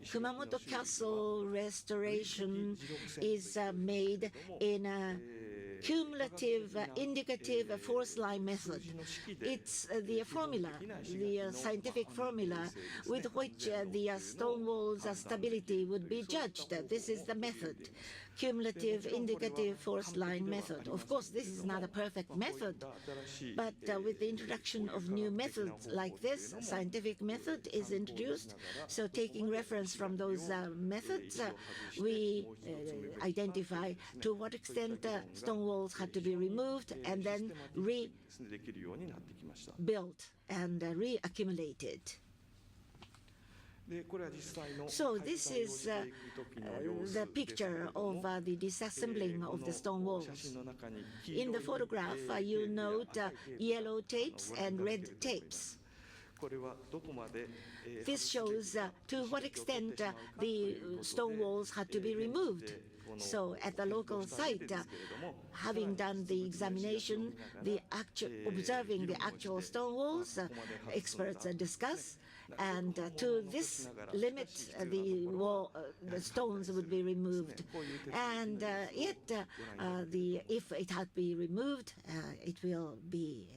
Kumamoto Castle restoration is made in a cumulative indicative force line method. It's the formula, the scientific formula with which the stone wall's stability would be judged. This is the method. Cumulative indicative force line method. Of course, this is not a perfect method, but with the introduction of new methods like this, scientific method is introduced. So taking reference from those methods, we identify to what extent stone walls had to be removed and then rebuilt and reaccumulated. So this is the picture of the disassembling of the stone walls. In the photograph, you note yellow tapes and red tapes. This shows to what extent the stone walls had to be removed. So at the local site, having done the examination, observing the actual stone walls, experts discuss, and to this limit, the stones would be removed. And yet, if it had to be removed, it will be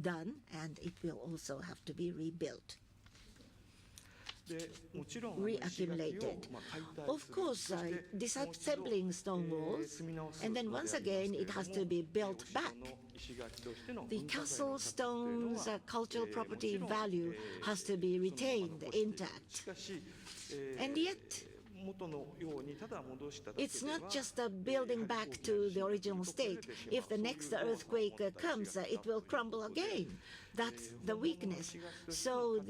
done, and it will also have to be rebuilt, reaccumulated. Of course, disassembling stone walls, and then once again it has to be built back. The castle stone's cultural property value has to be retained intact. And yet, it's not just building back to the original state. If the next earthquake comes, it will crumble again. That's the weakness. So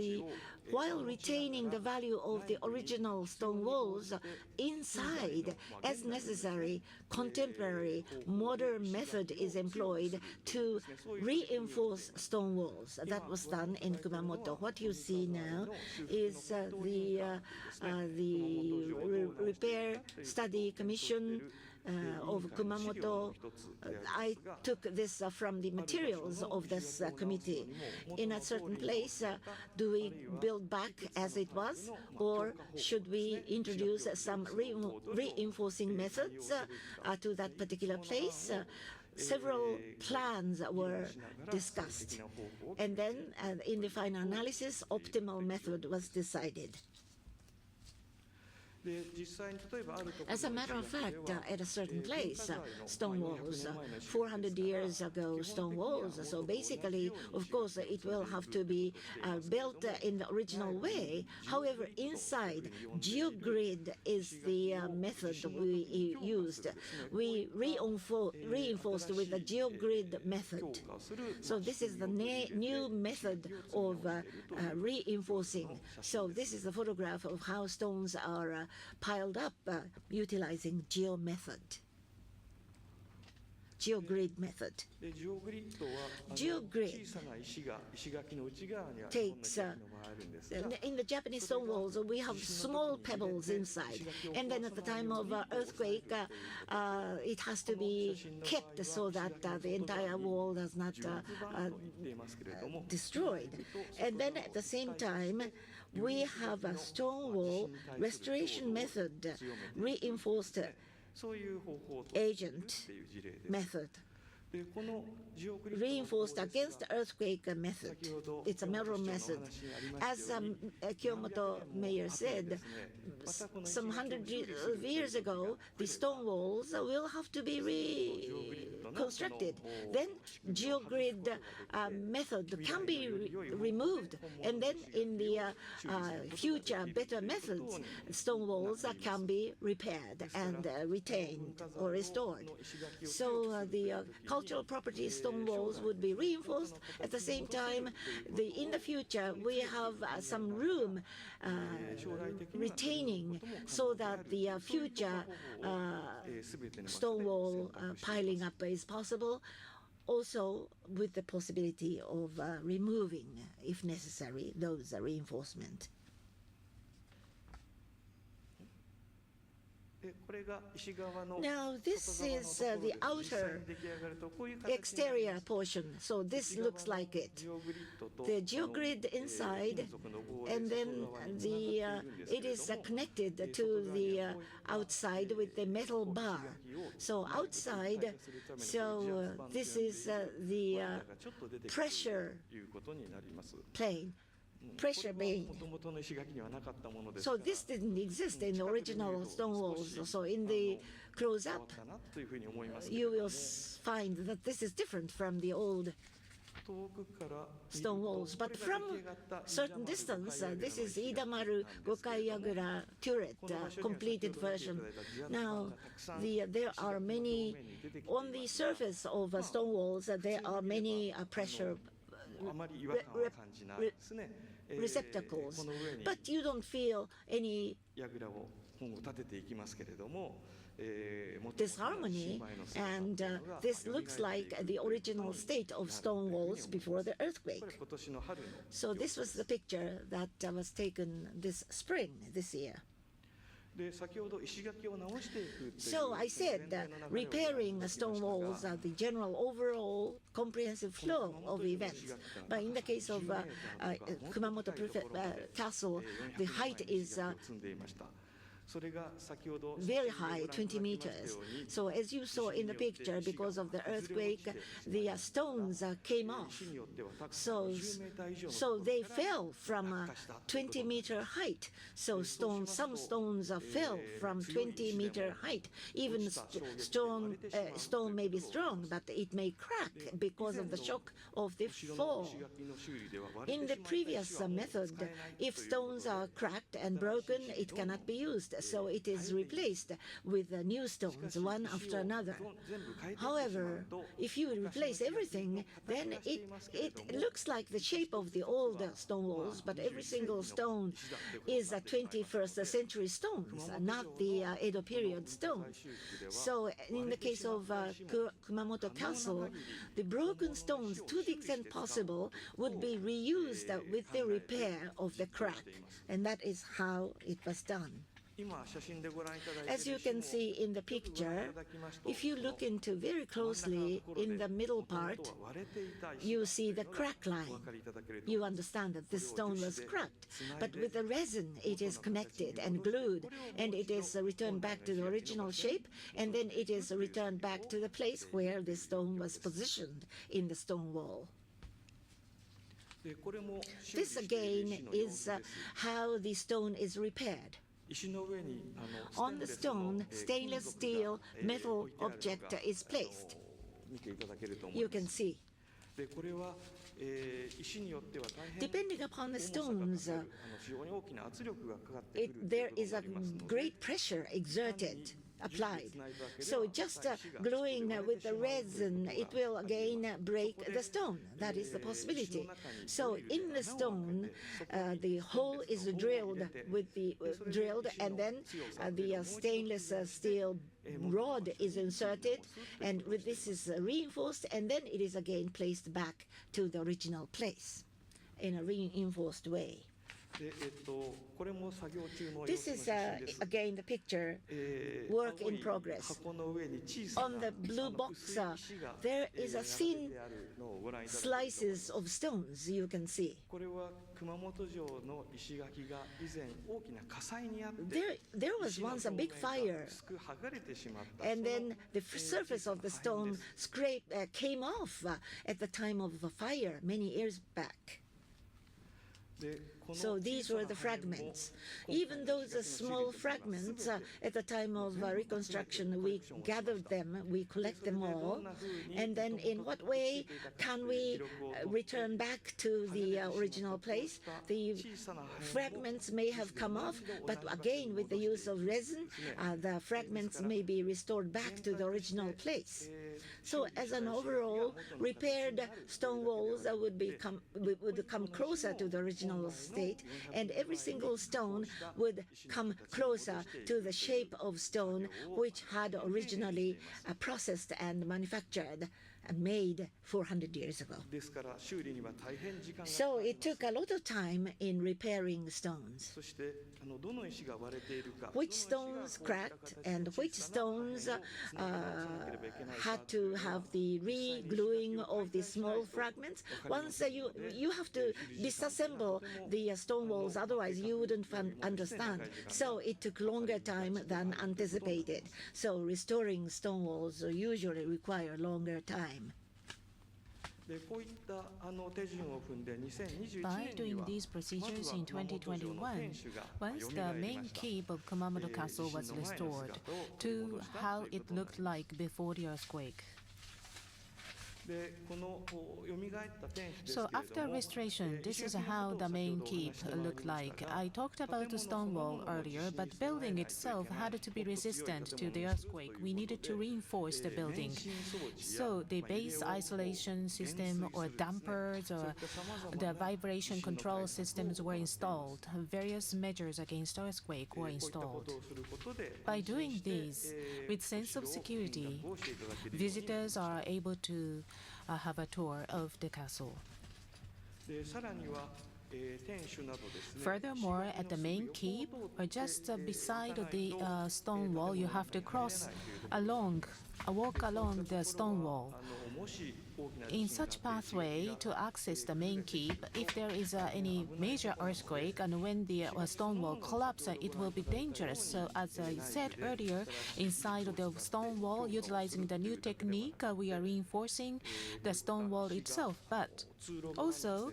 while retaining the value of the original stone walls, inside, as necessary, contemporary, modern method is employed to reinforce stone walls. That was done in Kumamoto. What you see now is the Repair Study Commission of Kumamoto. I took this from the materials of this committee. In a certain place, do we build back as it was, or should we introduce some reinforcing methods to that particular place? Several plans were discussed, and then in the final analysis, optimal method was decided. As a matter of fact, at a certain place, stone walls, 400 years ago, stone walls. So basically, of course, it will have to be built in the original way. However, inside, geogrid is the method we used. We reinforced with the geogrid method. So this is the new method of reinforcing. So this is a photograph of how stones are piled up utilizing geogrid method. Geogrid takes, in the Japanese stone walls, we have small pebbles inside. And then at the time of earthquake, it has to be kept so that the entire wall does not destroyed. And then at the same time, we have a stone wall restoration method, reinforced agent method, reinforced against earthquake method. It's a metal method. As Kyomoto mayor said, some hundred years ago, the stone walls will have to be reconstructed. Then geogrid method can be removed, and then in the future better methods, stone walls can be repaired and retained or restored. So the cultural property stone walls would be reinforced. At the same time, in the future, we have some room retaining so that the future stone wall piling up is possible, also with the possibility of removing, if necessary, those reinforcements. Now, this is the outer exterior portion. So this looks like it. The geogrid inside, and then it is connected to the outside with the metal bar. So outside, so this is the pressure plane. Pressure beam. So this didn't exist in the original stone walls. So in the close-up, you will find that this is different from the old stone walls. But from certain distance, this is Idamaru Gokai-Yagura turret, completed version. Now, there are many, on the surface of stone walls, there are many pressure receptacles, but you don't feel any disharmony, and this looks like the original state of stone walls before the earthquake. So this was the picture that was taken this spring, this year. So I said repairing stone walls are the general overall comprehensive flow of events. But in the case of Kumamoto Castle, the height is very high, 20 meters. So as you saw in the picture, because of the earthquake, the stones came off. So they fell from a 20-meter height. So some stones fell from 20-meter height. Even stone may be strong, but it may crack because of the shock of the fall. In the previous method, if stones are cracked and broken, it cannot be used. So it is replaced with new stones, one after another. However, if you replace everything, then it looks like the shape of the old stone walls, but every single stone is a 21st century stones, not the Edo period stones. So in the case of Kumamoto Castle, the broken stones, to the extent possible, would be reused with the repair of the crack, and that is how it was done. As you can see in the picture, if you look into very closely in the middle part, you see the crack line. You understand that this stone was cracked, but with the resin it is connected and glued, and it is returned back to the original shape, and then it is returned back to the place where the stone was positioned in the stone wall. This again is how the stone is repaired. On the stone, stainless steel metal object is placed. You can see. Depending upon the stones, there is a great pressure exerted, applied. So just gluing with the resin, it will again break the stone. That is the possibility. So in the stone, the hole is drilled and then the stainless steel rod is inserted, and with this is reinforced, and then it is again placed back to the original place in a reinforced way. This is again the picture, work in progress. On the blue box, there is a thin slices of stones you can see. There was once a big fire, and then the surface of the stone came off at the time of the fire many years back. So these were the fragments. Even those small fragments, at the time of reconstruction, we gathered them, we collect them all, and then in what way can we return back to the original place? The fragments may have come off, but again, with the use of resin, the fragments may be restored back to the original place. So as an overall, repaired stone walls would come closer to the original state, and every single stone would come closer to the shape of stone which had originally processed and manufactured and made 400 years ago. So it took a lot of time in repairing stones. Which stones cracked and which stones had to have the re-gluing of the small fragments. Once you have to disassemble the stone walls, otherwise you wouldn't understand. So it took longer time than anticipated. So restoring stone walls usually require longer time. By doing these procedures in 2021, once the main keep of Kumamoto Castle was restored to how it looked like before the earthquake. So after restoration, this is how the main keep looked like. I talked about the stone wall earlier, but building itself had to be resistant to the earthquake. We needed to reinforce the building. So the base isolation system or dampers or the vibration control systems were installed. Various measures against earthquake were installed. By doing these, with sense of security, visitors are able to have a tour of the castle. Furthermore, at the main keep, or just beside the stone wall, you have to cross walk along the stone wall. In such pathway to access the main keep, if there is any major earthquake and when the stone wall collapses, it will be dangerous. So as I said earlier, inside the stone wall, utilizing the new technique, we are reinforcing the stone wall itself. But also,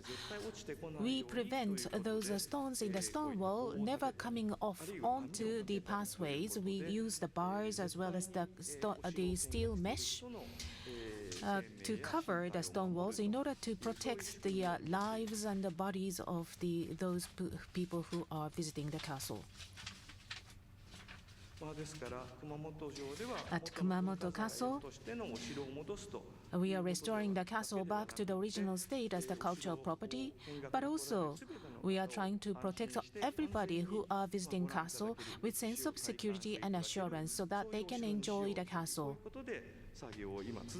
we prevent those stones in the stone wall never coming off onto the pathways. We use the bars as well as the steel mesh to cover the stone walls in order to protect the lives and the bodies of those people who are visiting the castle. At Kumamoto Castle, we are restoring the castle back to the original state as the cultural property, but also we are trying to protect everybody who are visiting castle with sense of security and assurance so that they can enjoy the castle.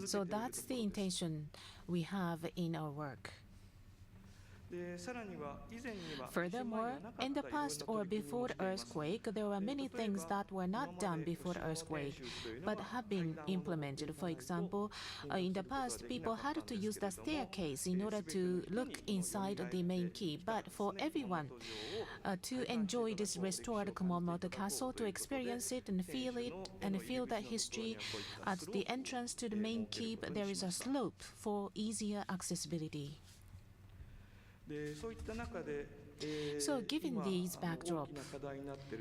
So that's the intention we have in our work. Furthermore, in the past or before the earthquake, there were many things that were not done before the earthquake, but have been implemented. For example, in the past, people had to use the staircase in order to look inside the main keep. But for everyone to enjoy this restored Kumamoto Castle, to experience it and feel the history, at the entrance to the main keep, there is a slope for easier accessibility. So given these backdrop,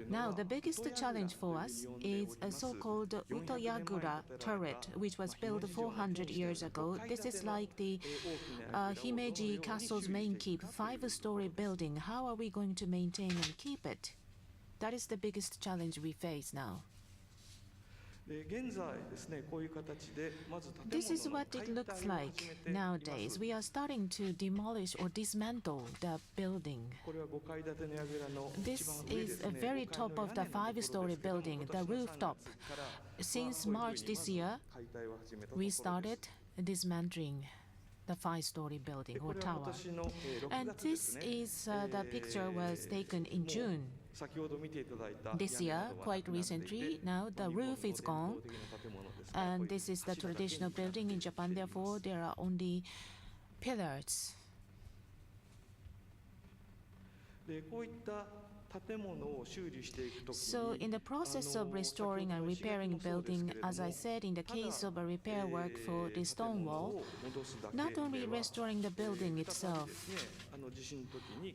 now the biggest challenge for us is a so-called Utoyagura turret, which was built 400 years ago. This is like the Himeji Castle's main keep, 5-story building. How are we going to maintain and keep it? That is the biggest challenge we face now. This is what it looks like nowadays. We are starting to demolish or dismantle the building. This is the very top of the 5-story building, the rooftop. Since March this year, we started dismantling the 5-story building or tower. And this is the picture was taken in June. This year, quite recently, now the roof is gone, and this is the traditional building in Japan. Therefore, there are only pillars. So in the process of restoring and repairing building, as I said, in the case of a repair work for the stone wall, not only restoring the building itself,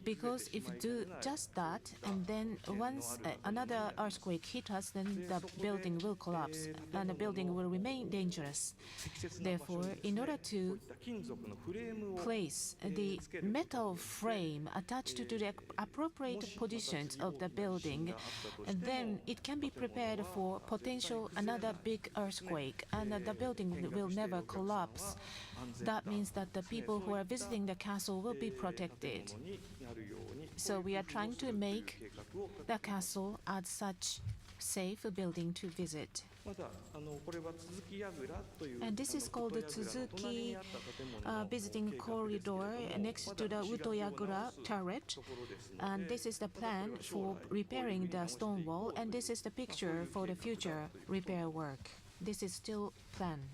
because if you do just that, and then once another earthquake hits us, then the building will collapse and the building will remain dangerous. Therefore, in order to place the metal frame attached to the appropriate positions of the building, and then it can be prepared for potential another big earthquake, and the building will never collapse. That means that the people who are visiting the castle will be protected. So we are trying to make the castle as such safe building to visit. And this is called the Tsuzuki visiting corridor next to the Utoyagura turret. And this is the plan for repairing the stone wall. And this is the picture for the future repair work. This is still planned.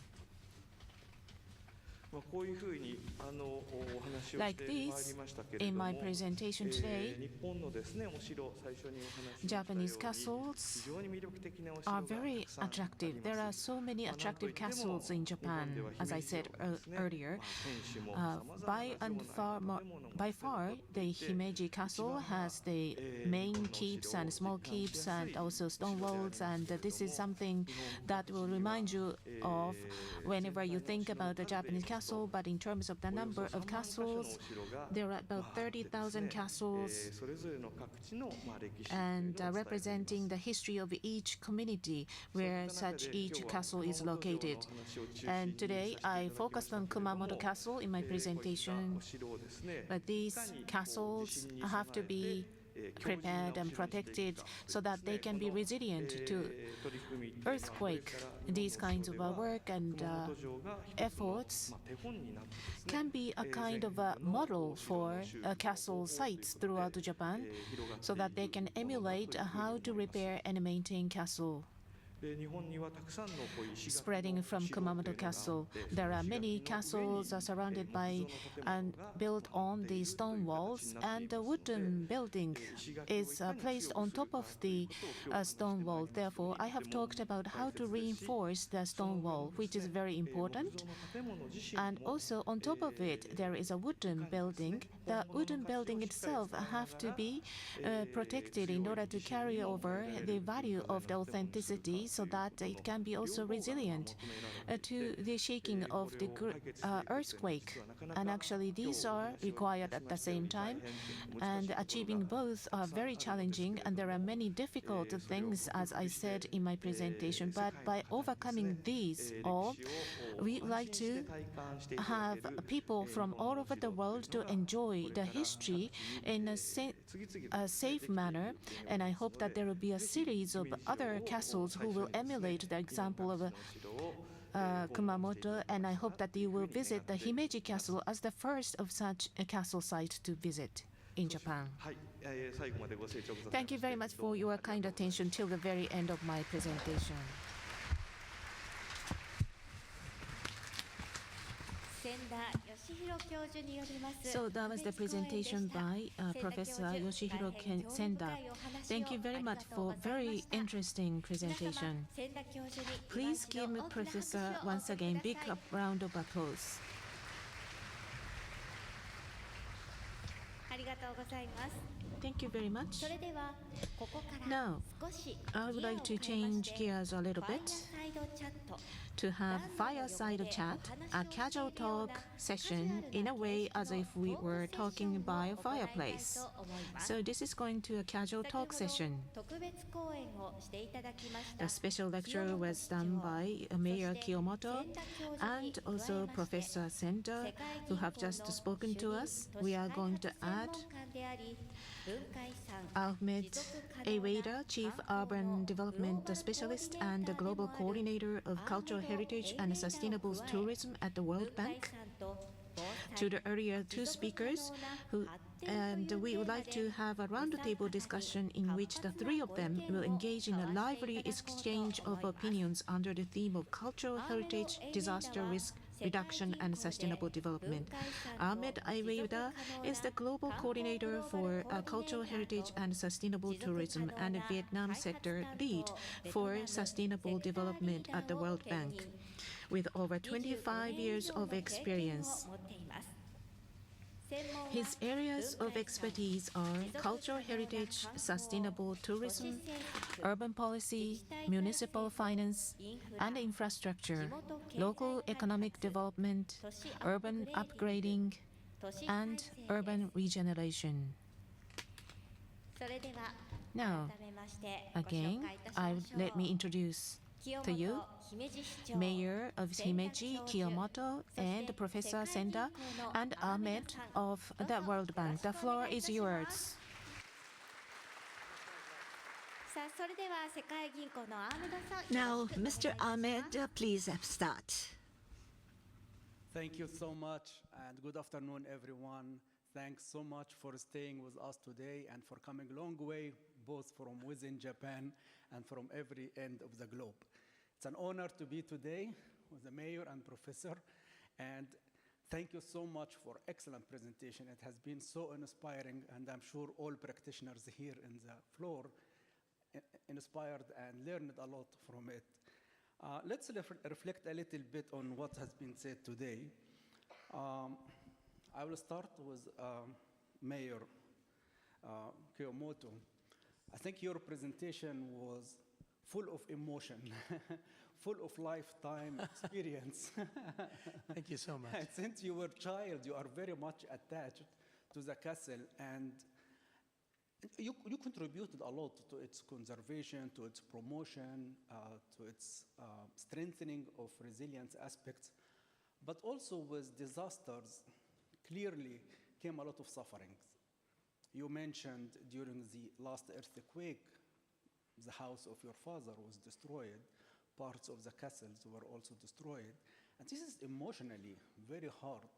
Like this, in my presentation today, Japanese castles are very attractive. There are so many attractive castles in Japan, as I said earlier. By far, the Himeji Castle has the main keeps and small keeps and also stone walls, and this is something that will remind you of whenever you think about the Japanese castle. But in terms of the number of castles, there are about 30,000 castles, and representing the history of each community where such each castle is located. And today I focused on Kumamoto Castle in my presentation, but these castles have to be prepared and protected so that they can be resilient to earthquake. These kinds of work and efforts can be a kind of a model for castle sites throughout Japan so that they can emulate how to repair and maintain castle spreading from Kumamoto Castle. There are many castles surrounded by and built on the stone walls, and the wooden building is placed on top of the stone wall. Therefore, I have talked about how to reinforce the stone wall, which is very important. And also on top of it, there is a wooden building. The wooden building itself have to be protected in order to carry over the value of the authenticity, so that it can be also resilient to the shaking of the earthquake. And actually, these are required at the same time, and achieving both are very challenging, and there are many difficult things, as I said in my presentation. But by overcoming these all, we would like to have people from all over the world to enjoy the history in a safe manner. And I hope that there will be a series of other castles who will emulate the example of Kumamoto, and I hope that you will visit the Himeji Castle as the first of such a castle site to visit in Japan. Thank you very much for your kind attention till the very end of my presentation. So that was the presentation by Professor Yoshihiro Senda. Thank you very much for very interesting presentation. Please give Professor once again big round of applause. Thank you very much. Now, I would like to change gears a little bit to have fireside chat, a casual talk session in a way as if we were talking by a fireplace. So this is going to a casual talk session. The special lecture was done by Mayor Kiyomoto and also Professor Senda, who have just spoken to us. We are going to add Ahmed Aweda, Chief Urban Development Specialist and the Global Coordinator of Cultural Heritage and Sustainable Tourism at the World Bank, to the earlier two speakers, and we would like to have a roundtable discussion in which the three of them will engage in a lively exchange of opinions under the theme of cultural heritage, disaster risk reduction, and sustainable development. Ahmed Aweda is the global coordinator for cultural heritage and sustainable tourism and Vietnam sector lead for sustainable development at the World Bank, with over 25 years of experience. His areas of expertise are cultural heritage, sustainable tourism, urban policy, municipal finance and infrastructure, local economic development, urban upgrading, and urban regeneration. Now, again, let me introduce to you Mayor of Himeji, Kiyomoto, and Professor Senda, and Ahmed of the World Bank. The floor is yours. Now, Mr. Ahmed, please start. Thank you so much, and good afternoon, everyone. Thanks so much for staying with us today and for coming a long way, both from within Japan and from every end of the globe. It's an honor to be today with the mayor and professor, and thank you so much for excellent presentation. It has been so inspiring, and I'm sure all practitioners here in the floor inspired and learned a lot from it. Let's reflect a little bit on what has been said today. I will start with Mayor Kiyomoto. I think your presentation was full of emotion, full of lifetime experience. Thank you so much. And since you were a child, you are very much attached to the castle, and you contributed a lot to its conservation, to its promotion, to its strengthening of resilience aspects. But also with disasters, clearly came a lot of sufferings. You mentioned during the last earthquake, the house of your father was destroyed. Parts of the castles were also destroyed. And this is emotionally very hard.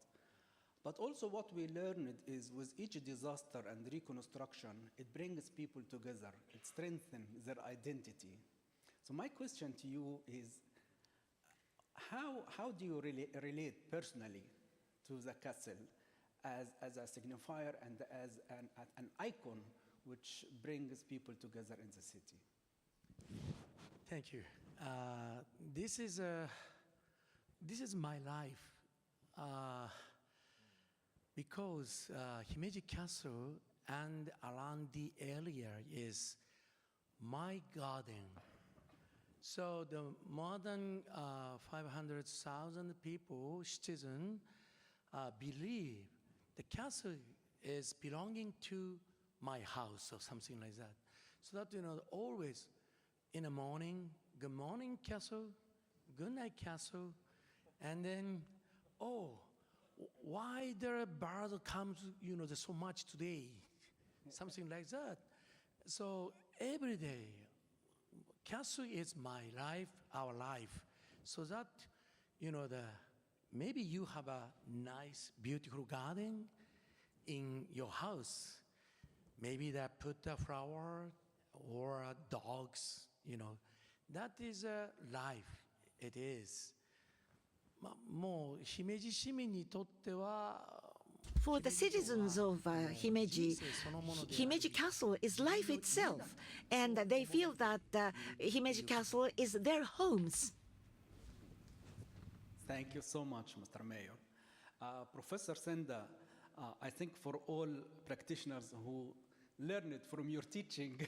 But also what we learned is with each disaster and reconstruction, it brings people together. It strengthens their identity. So my question to you is, how do you relate personally to the castle as a signifier and as an icon which brings people together in the city? Thank you. This is my life because Himeji Castle and around the area is my garden. So the more than 500,000 people, citizens, believe the castle is belonging to my house or something like that. So that, always in the morning, good morning castle, good night castle, and then, why there bird comes, there's so much today, something like that. So every day, castle is my life, our life. So that, maybe you have a nice, beautiful garden in your house. Maybe they put a flower or dogs, That is a life, it is. もう姫路市民にとっては For the citizens of Himeji, Himeji Castle is life itself, and they feel that Himeji Castle is their homes. Thank you so much, Mr. Mayor. Professor Senda, I think for all practitioners who learned from your teaching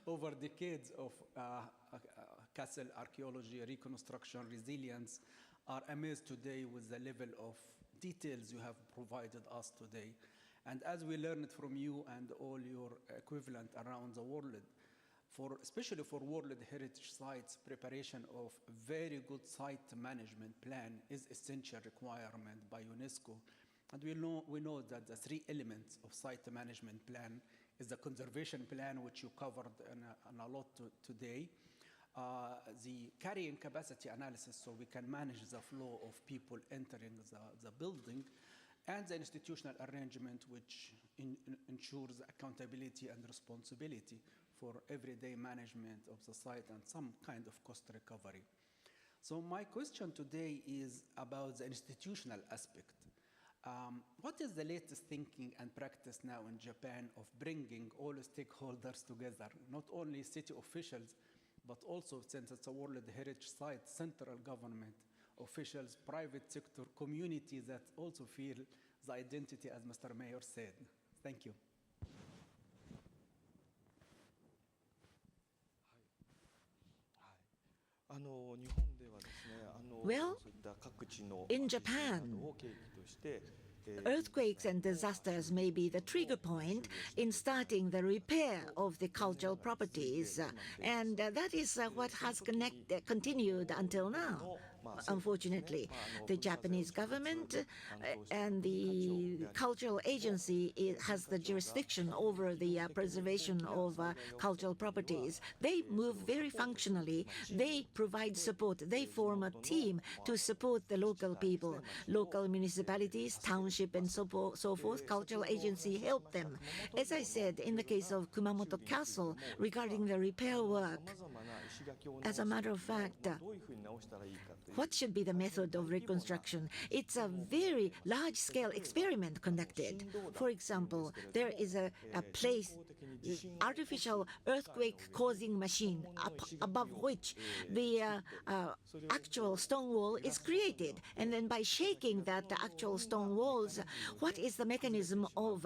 over decades of castle archaeology, reconstruction, resilience, are amazed today with the level of details you have provided us today. And as we learned from you and all your equivalent around the world, especially for World Heritage Sites, preparation of very good site management plan is essential requirement by UNESCO. And we know that the three elements of site management plan is the conservation plan, which you covered in a lot today, the carrying capacity analysis, so we can manage the flow of people entering the building, and the institutional arrangement, which ensures accountability and responsibility for everyday management of the site and some kind of cost recovery. So my question today is about the institutional aspect. What is the latest thinking and practice now in Japan of bringing all stakeholders together, not only city officials, but also, since it's a World Heritage Site, central government officials, private sector, community that also feel the identity, as Mr. Mayor said. Thank you. Well, in Japan, earthquakes and disasters may be the trigger point in starting the repair of the cultural properties, and that is what has continued until now. Unfortunately, the Japanese government and the cultural agency has the jurisdiction over the preservation of cultural properties. They move very functionally. They provide support. They form a team to support the local people. Local municipalities, township, and so forth, cultural agency help them. As I said, in the case of Kumamoto Castle, regarding the repair work, as a matter of fact, what should be the method of reconstruction? It's a very large-scale experiment conducted. For example, there is a place, artificial earthquake-causing machine above which the actual stone wall is created. And then by shaking that actual stone walls, what is the mechanism of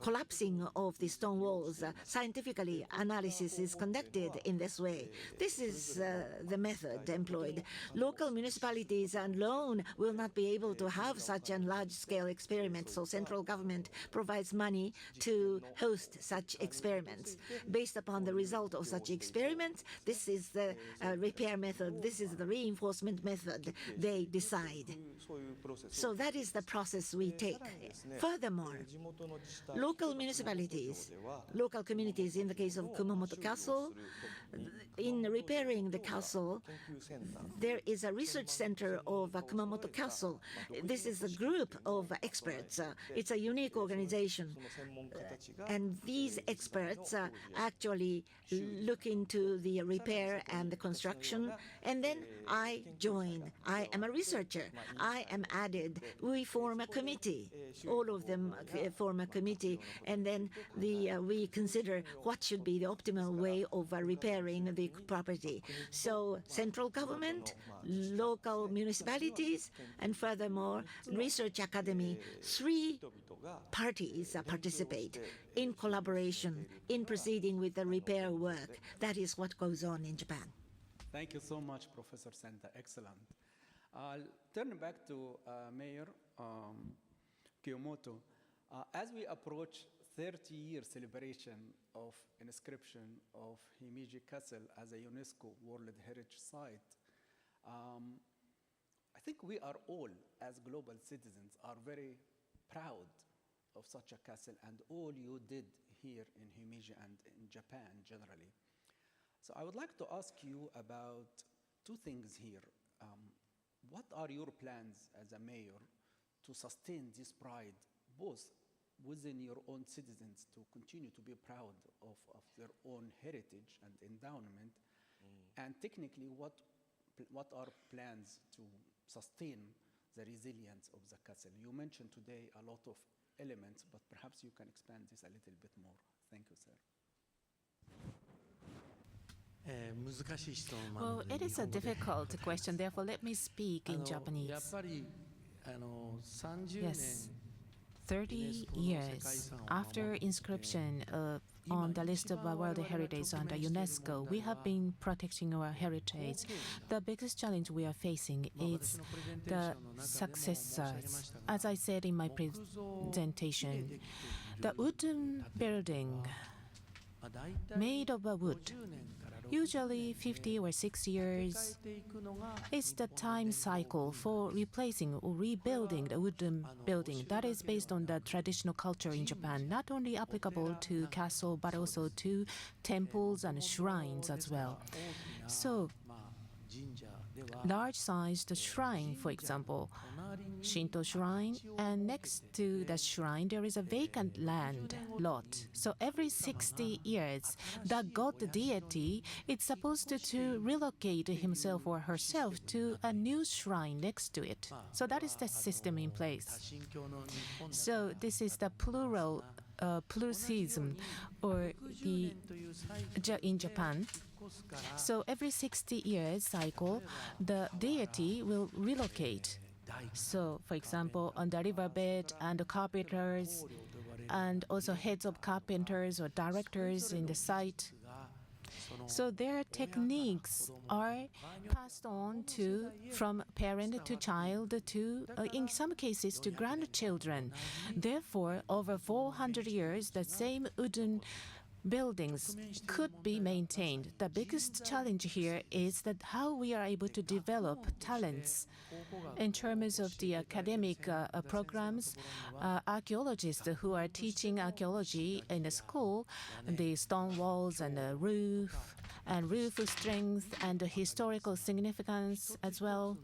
collapsing of the stone walls? Scientifically, analysis is conducted in this way. This is the method employed. Local municipalities alone will not be able to have such a large-scale experiment, so central government provides money to host such experiments. Based upon the result of such experiments, this is the repair method, this is the reinforcement method they decide. So that is the process we take. Furthermore, local municipalities, local communities, in the case of Kumamoto Castle, in repairing the castle, there is a research center of Kumamoto Castle. This is a group of experts. It's a unique organization. And these experts actually look into the repair and the construction. And then I join. I am a researcher. I am added. We form a committee. All of them form a committee. And then we consider what should be the optimal way of repairing the property. So central government, local municipalities, and furthermore, research academy, 3 parties participate in collaboration in proceeding with the repair work. That is what goes on in Japan. Thank you so much, Professor Senda. Excellent. I'll turn back to Mayor Kiyomoto. As we approach 30-year celebration of inscription of Himeji Castle as a UNESCO World Heritage Site, I think we are all, as global citizens, are very proud of such a castle and all you did here in Himeji and in Japan generally. So I would like to ask you about 2 things here. What are your plans as a mayor to sustain this pride, both within your own citizens to continue to be proud of their own heritage and endowment, and technically what are plans to sustain the resilience of the castle? You mentioned today a lot of elements, but perhaps you can expand this a little bit more. Thank you, sir. Well, it is a difficult question, therefore let me speak in Japanese. Yes, 30 years after inscription on the list of World Heritage under UNESCO, we have been protecting our heritage. The biggest challenge we are facing is the successors. As I said in my presentation, the wooden building made of wood, usually 50 or 6 years, is the time cycle for replacing or rebuilding the wooden building. That is based on the traditional culture in Japan, not only applicable to castle, but also to temples and shrines as well. So, large-sized shrine, for example, Shinto shrine, and next to the shrine there is a vacant land lot. So every 60 years, the god deity is supposed to relocate himself or herself to a new shrine next to it. So that is the system in place. So this is the pluralism or in Japan. So every 60 years cycle, the deity will relocate. So, for example, on the riverbed and the carpenters and also heads of carpenters or directors in the site. So their techniques are passed on from parent to child to, in some cases, to grandchildren. Therefore, over 400 years, the same wooden buildings could be maintained. The biggest challenge here is that how we are able to develop talents in terms of the academic programs. Archaeologists who are teaching archaeology in the school, the stone walls and the roof strength and the historical significance as well.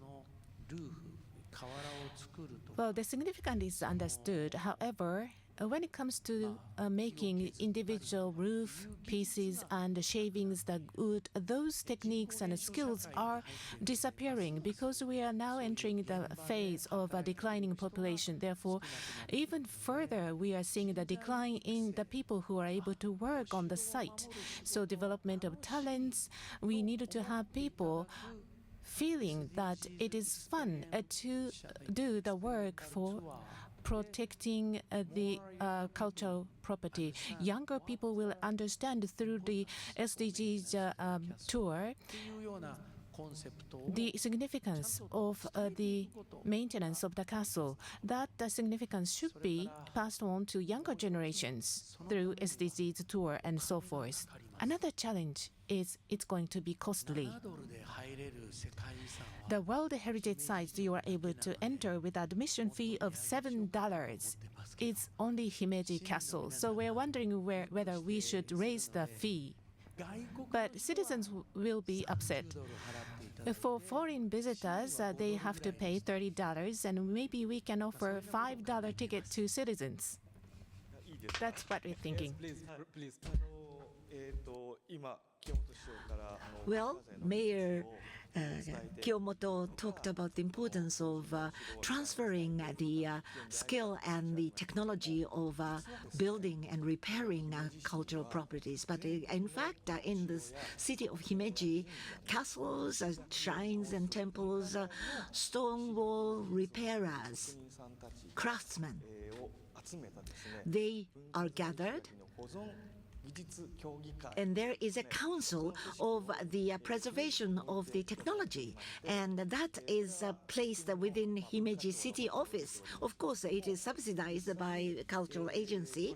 Well, the significance is understood. However, when it comes to making individual roof pieces and shavings the wood, those techniques and skills are disappearing because we are now entering the phase of a declining population. Therefore, even further, we are seeing the decline in the people who are able to work on the site. So development of talents, we need to have people feeling that it is fun to do the work for protecting the cultural property. Younger people will understand through the SDGs tour the significance of the maintenance of the castle. That the significance should be passed on to younger generations through SDGs tour and so forth. Another challenge is it's going to be costly. The World Heritage Sites you are able to enter with admission fee of $7. It's only Himeji Castle. So we're wondering whether we should raise the fee. But citizens will be upset. For foreign visitors, they have to pay $30, and maybe we can offer $5 ticket to citizens. That's what we're thinking. Please, please. Well, Mayor Kiyomoto talked about the importance of transferring the skill and the technology of building and repairing cultural properties. But in fact, in the city of Himeji, castles, shrines and temples, stone wall repairers, craftsmen, they are gathered, and there is a council of the preservation of the technology, and that is placed within Himeji City office. Of course, it is subsidized by cultural agency,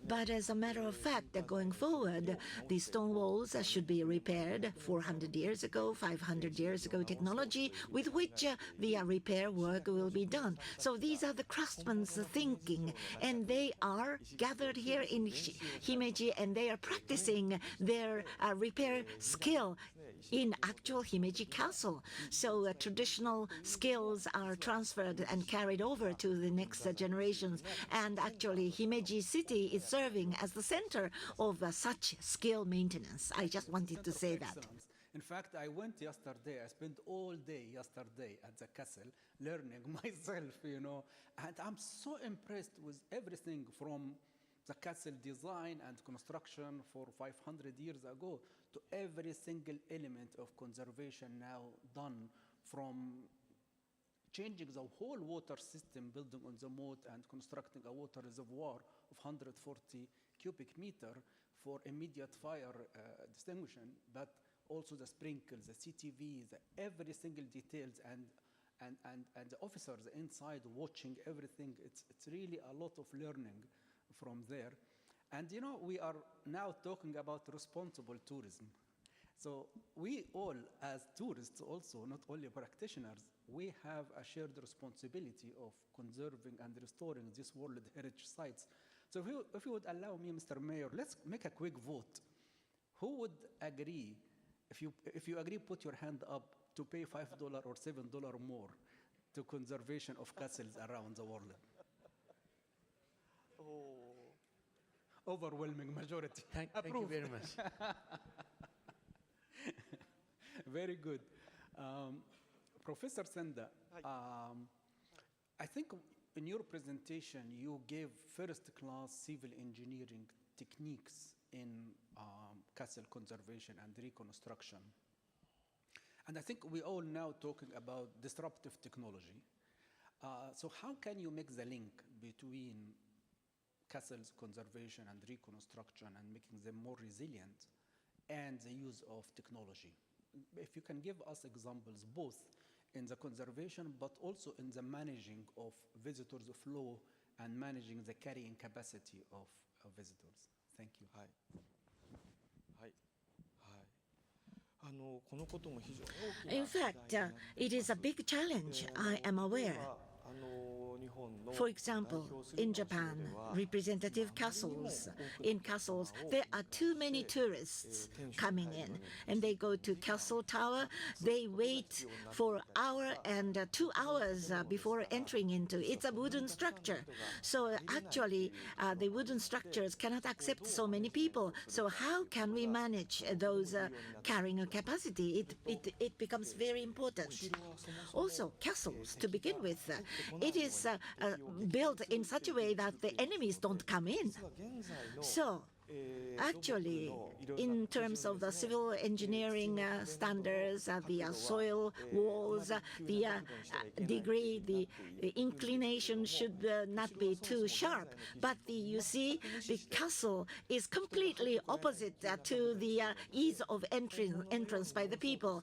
but as a matter of fact, going forward, the stone walls should be repaired 400 years ago, 500 years ago technology with which the repair work will be done. So these are the craftsmen's thinking, and they are gathered here in Himeji, and they are practicing their repair skill in actual Himeji Castle. So traditional skills are transferred and carried over to the next generations. And actually, Himeji City is serving as the center of such skill maintenance. I just wanted to say that. In fact, I went yesterday. I spent all day yesterday at the castle learning myself, and I'm so impressed with everything from the castle design and construction for 500 years ago to every single element of conservation now done, from changing the whole water system, building on the moat and constructing a water reservoir of 140 cubic meter for immediate fire extinguishing, but also the sprinkles, the CTVs, every single details, and the officers inside watching everything. It's really a lot of learning from there. And we are now talking about responsible tourism. So we all, as tourists also, not only practitioners, we have a shared responsibility of conserving and restoring these World Heritage Sites. So if you would allow me, Mr. Mayor, let's make a quick vote. Who would agree, if you agree, put your hand up, to pay $5 or $7 more to conservation of castles around the world? Overwhelming majority. Thank you very much. Very good. Professor Senda, I think in your presentation you gave first-class civil engineering techniques in castle conservation and reconstruction. And I think we all now talking about disruptive technology. So how can you make the link between castles conservation and reconstruction and making them more resilient and the use of technology? If you can give us examples both in the conservation but also in the managing of visitors flow and managing the carrying capacity of visitors. Thank you. In fact, it is a big challenge, I am aware. For example, in Japan, representative castles, in castles, there are too many tourists coming in, and they go to Castle Tower, they wait for an hour and 2 hours before entering into it. It's a wooden structure. So actually, the wooden structures cannot accept so many people. So how can we manage those carrying capacity? It becomes very important. Also, castles, to begin with, it is built in such a way that the enemies don't come in. So actually, in terms of the civil engineering standards, the soil walls, the degree, the inclination should not be too sharp. But you see, the castle is completely opposite to the ease of entrance by the people.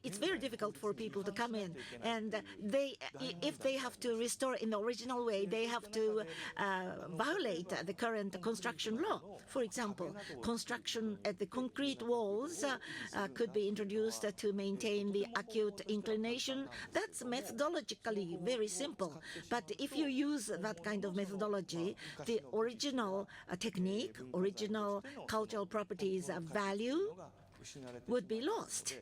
It's very difficult for people to come in, and if they have to restore in the original way, they have to violate the current construction law. For example, construction at the concrete walls could be introduced to maintain the acute inclination. That's methodologically very simple. But if you use that kind of methodology, the original technique, original cultural properties value would be lost.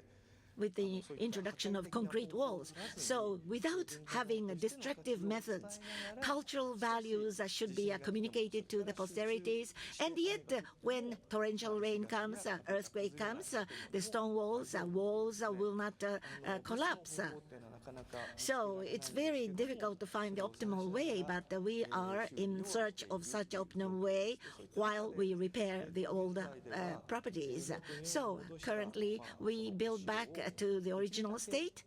with the introduction of concrete walls. So without having destructive methods, cultural values should be communicated to the posterities. And yet, when torrential rain comes, earthquake comes, the stone walls will not collapse. So it's very difficult to find the optimal way, but we are in search of such optimum way while we repair the old properties. So currently we build back to the original state,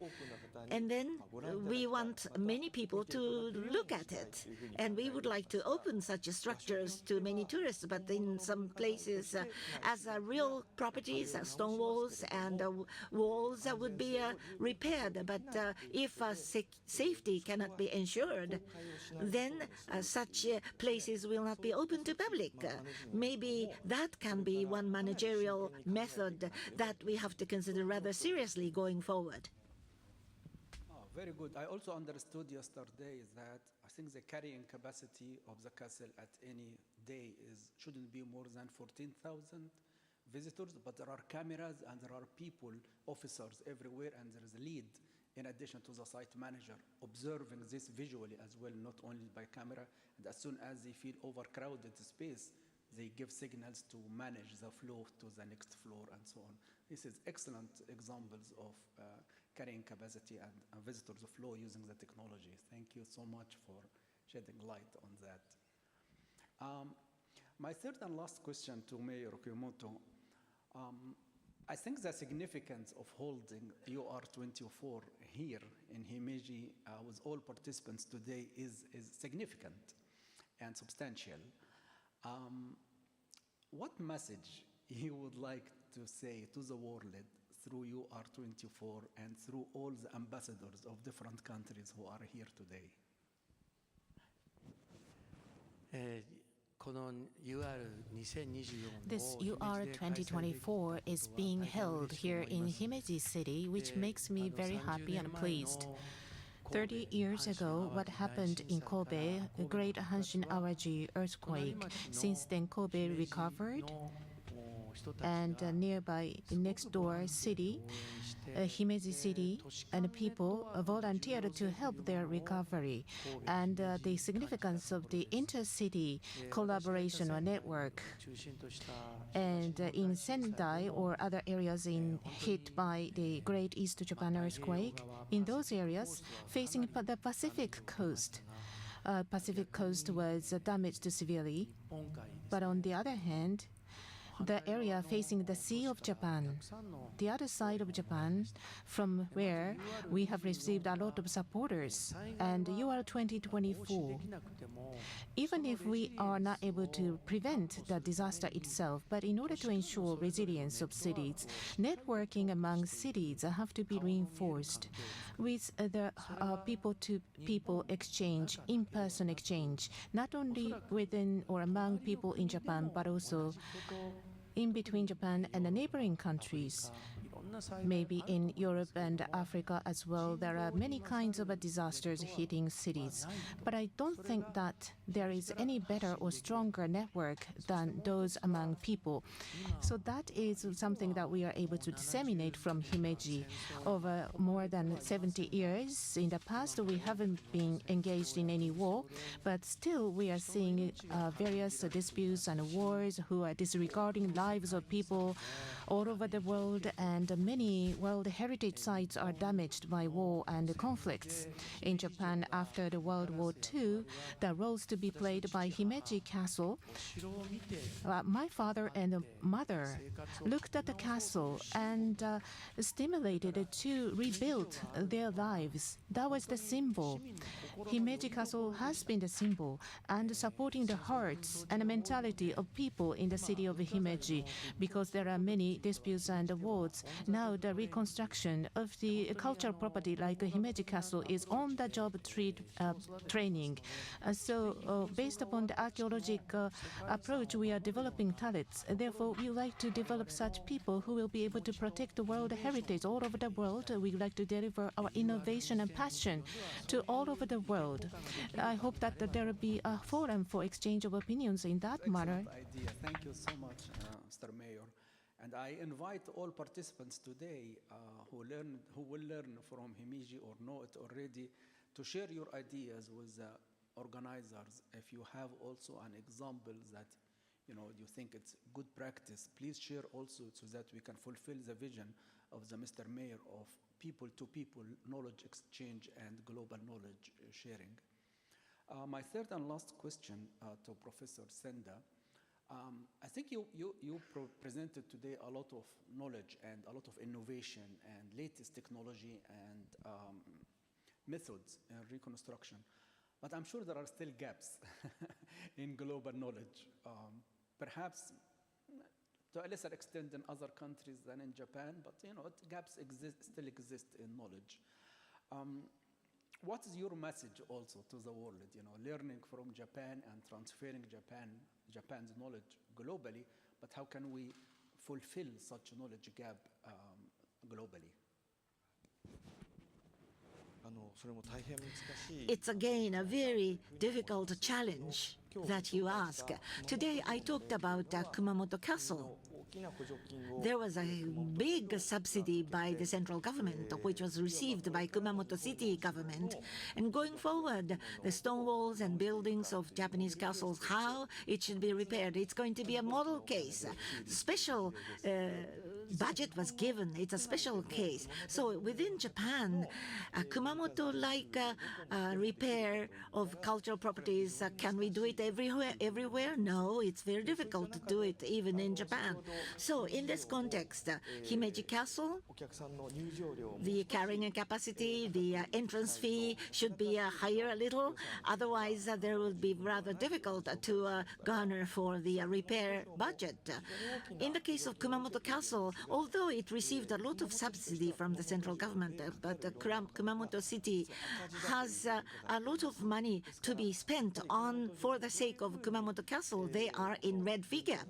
and then we want many people to look at it. And we would like to open such structures to many tourists, but in some places as real properties, stone walls and walls would be repaired. But if safety cannot be ensured, then such places will not be open to public. Maybe that can be one managerial method that we have to consider rather seriously going forward. Very good. I also understood yesterday that I think the carrying capacity of the castle at any day shouldn't be more than 14,000 visitors, but there are cameras and there are people, officers everywhere, and there is a lead in addition to the site manager observing this visually as well, not only by camera. And as soon as they feel overcrowded space, they give signals to manage the flow to the next floor and so on. This is excellent examples of carrying capacity and visitors flow using the technology. Thank you so much for shedding light on that. My third and last question to Mayor Kyomoto. I think the significance of holding UR24 here in Himeji with all participants today is significant and substantial. What message you would like to say to the world through UR24 and through all the ambassadors of different countries who are here today? This UR 2024 is being held here in Himeji City, which makes me very happy and pleased. 30 years ago, what happened in Kobe, a great Hanshin Awaji earthquake. Since then, Kobe recovered, and nearby next door city, Himeji City, and people volunteered to help their recovery. And the significance of the intercity collaboration or network. And in Sendai or other areas hit by the Great East Japan earthquake, in those areas facing the Pacific coast was damaged severely. But on the other hand, the area facing the Sea of Japan, the other side of Japan, from where we have received a lot of supporters, and UR 2024, even if we are not able to prevent the disaster itself, but in order to ensure resilience of cities, networking among cities have to be reinforced with the people-to-people exchange, in-person exchange, not only within or among people in Japan, but also in between Japan and the neighboring countries. Maybe in Europe and Africa as well, there are many kinds of disasters hitting cities. But I don't think that there is any better or stronger network than those among people. So that is something that we are able to disseminate from Himeji. Over more than 70 years in the past, we haven't been engaged in any war, but still we are seeing various disputes and wars who are disregarding lives of people all over the world, and many World Heritage sites are damaged by war and conflicts. In Japan, after the World War II, the roles to be played by Himeji Castle, my father and mother looked at the castle and stimulated to rebuild their lives. That was the symbol. Himeji Castle has been the symbol and supporting the hearts and the mentality of people in the city of Himeji, because there are many disputes and wars. Now the reconstruction of the cultural property like Himeji Castle is on-the-job training. So based upon the archaeological approach, we are developing talents. Therefore, we would like to develop such people who will be able to protect the world heritage all over the world. We would like to deliver our innovation and passion to all over the world. I hope that there will be a forum for exchange of opinions in that manner. Idea. Thank you so much, Mr. Mayor. And I invite all participants today who will learn from Himeji or know it already to share your ideas with the organizers. If you have also an example that you think it's good practice, please share also so that we can fulfill the vision of the Mr. Mayor of people-to-people knowledge exchange and global knowledge sharing. My third and last question to Professor Senda. I think you presented today a lot of knowledge and a lot of innovation and latest technology and methods in reconstruction. But I'm sure there are still gaps in global knowledge. Perhaps to a lesser extent in other countries than in Japan, but gaps still exist in knowledge. What is your message also to the world? Learning from Japan and transferring Japan's knowledge globally, but how can we fulfill such a knowledge gap globally? It's again a very difficult challenge that you ask. Today I talked about Kumamoto Castle. There was a big subsidy by the central government, which was received by Kumamoto City government. And going forward, the stone walls and buildings of Japanese castles, how it should be repaired, it's going to be a model case. Special budget was given. It's a special case. So within Japan, Kumamoto-like repair of cultural properties, can we do it everywhere? No, it's very difficult to do it even in Japan. So in this context, Himeji Castle, the carrying capacity, the entrance fee should be higher a little. Otherwise, there will be rather difficult to garner for the repair budget. In the case of Kumamoto Castle, although it received a lot of subsidy from the central government, but Kumamoto City has a lot of money to be spent on for the sake of Kumamoto Castle. They are in red figure.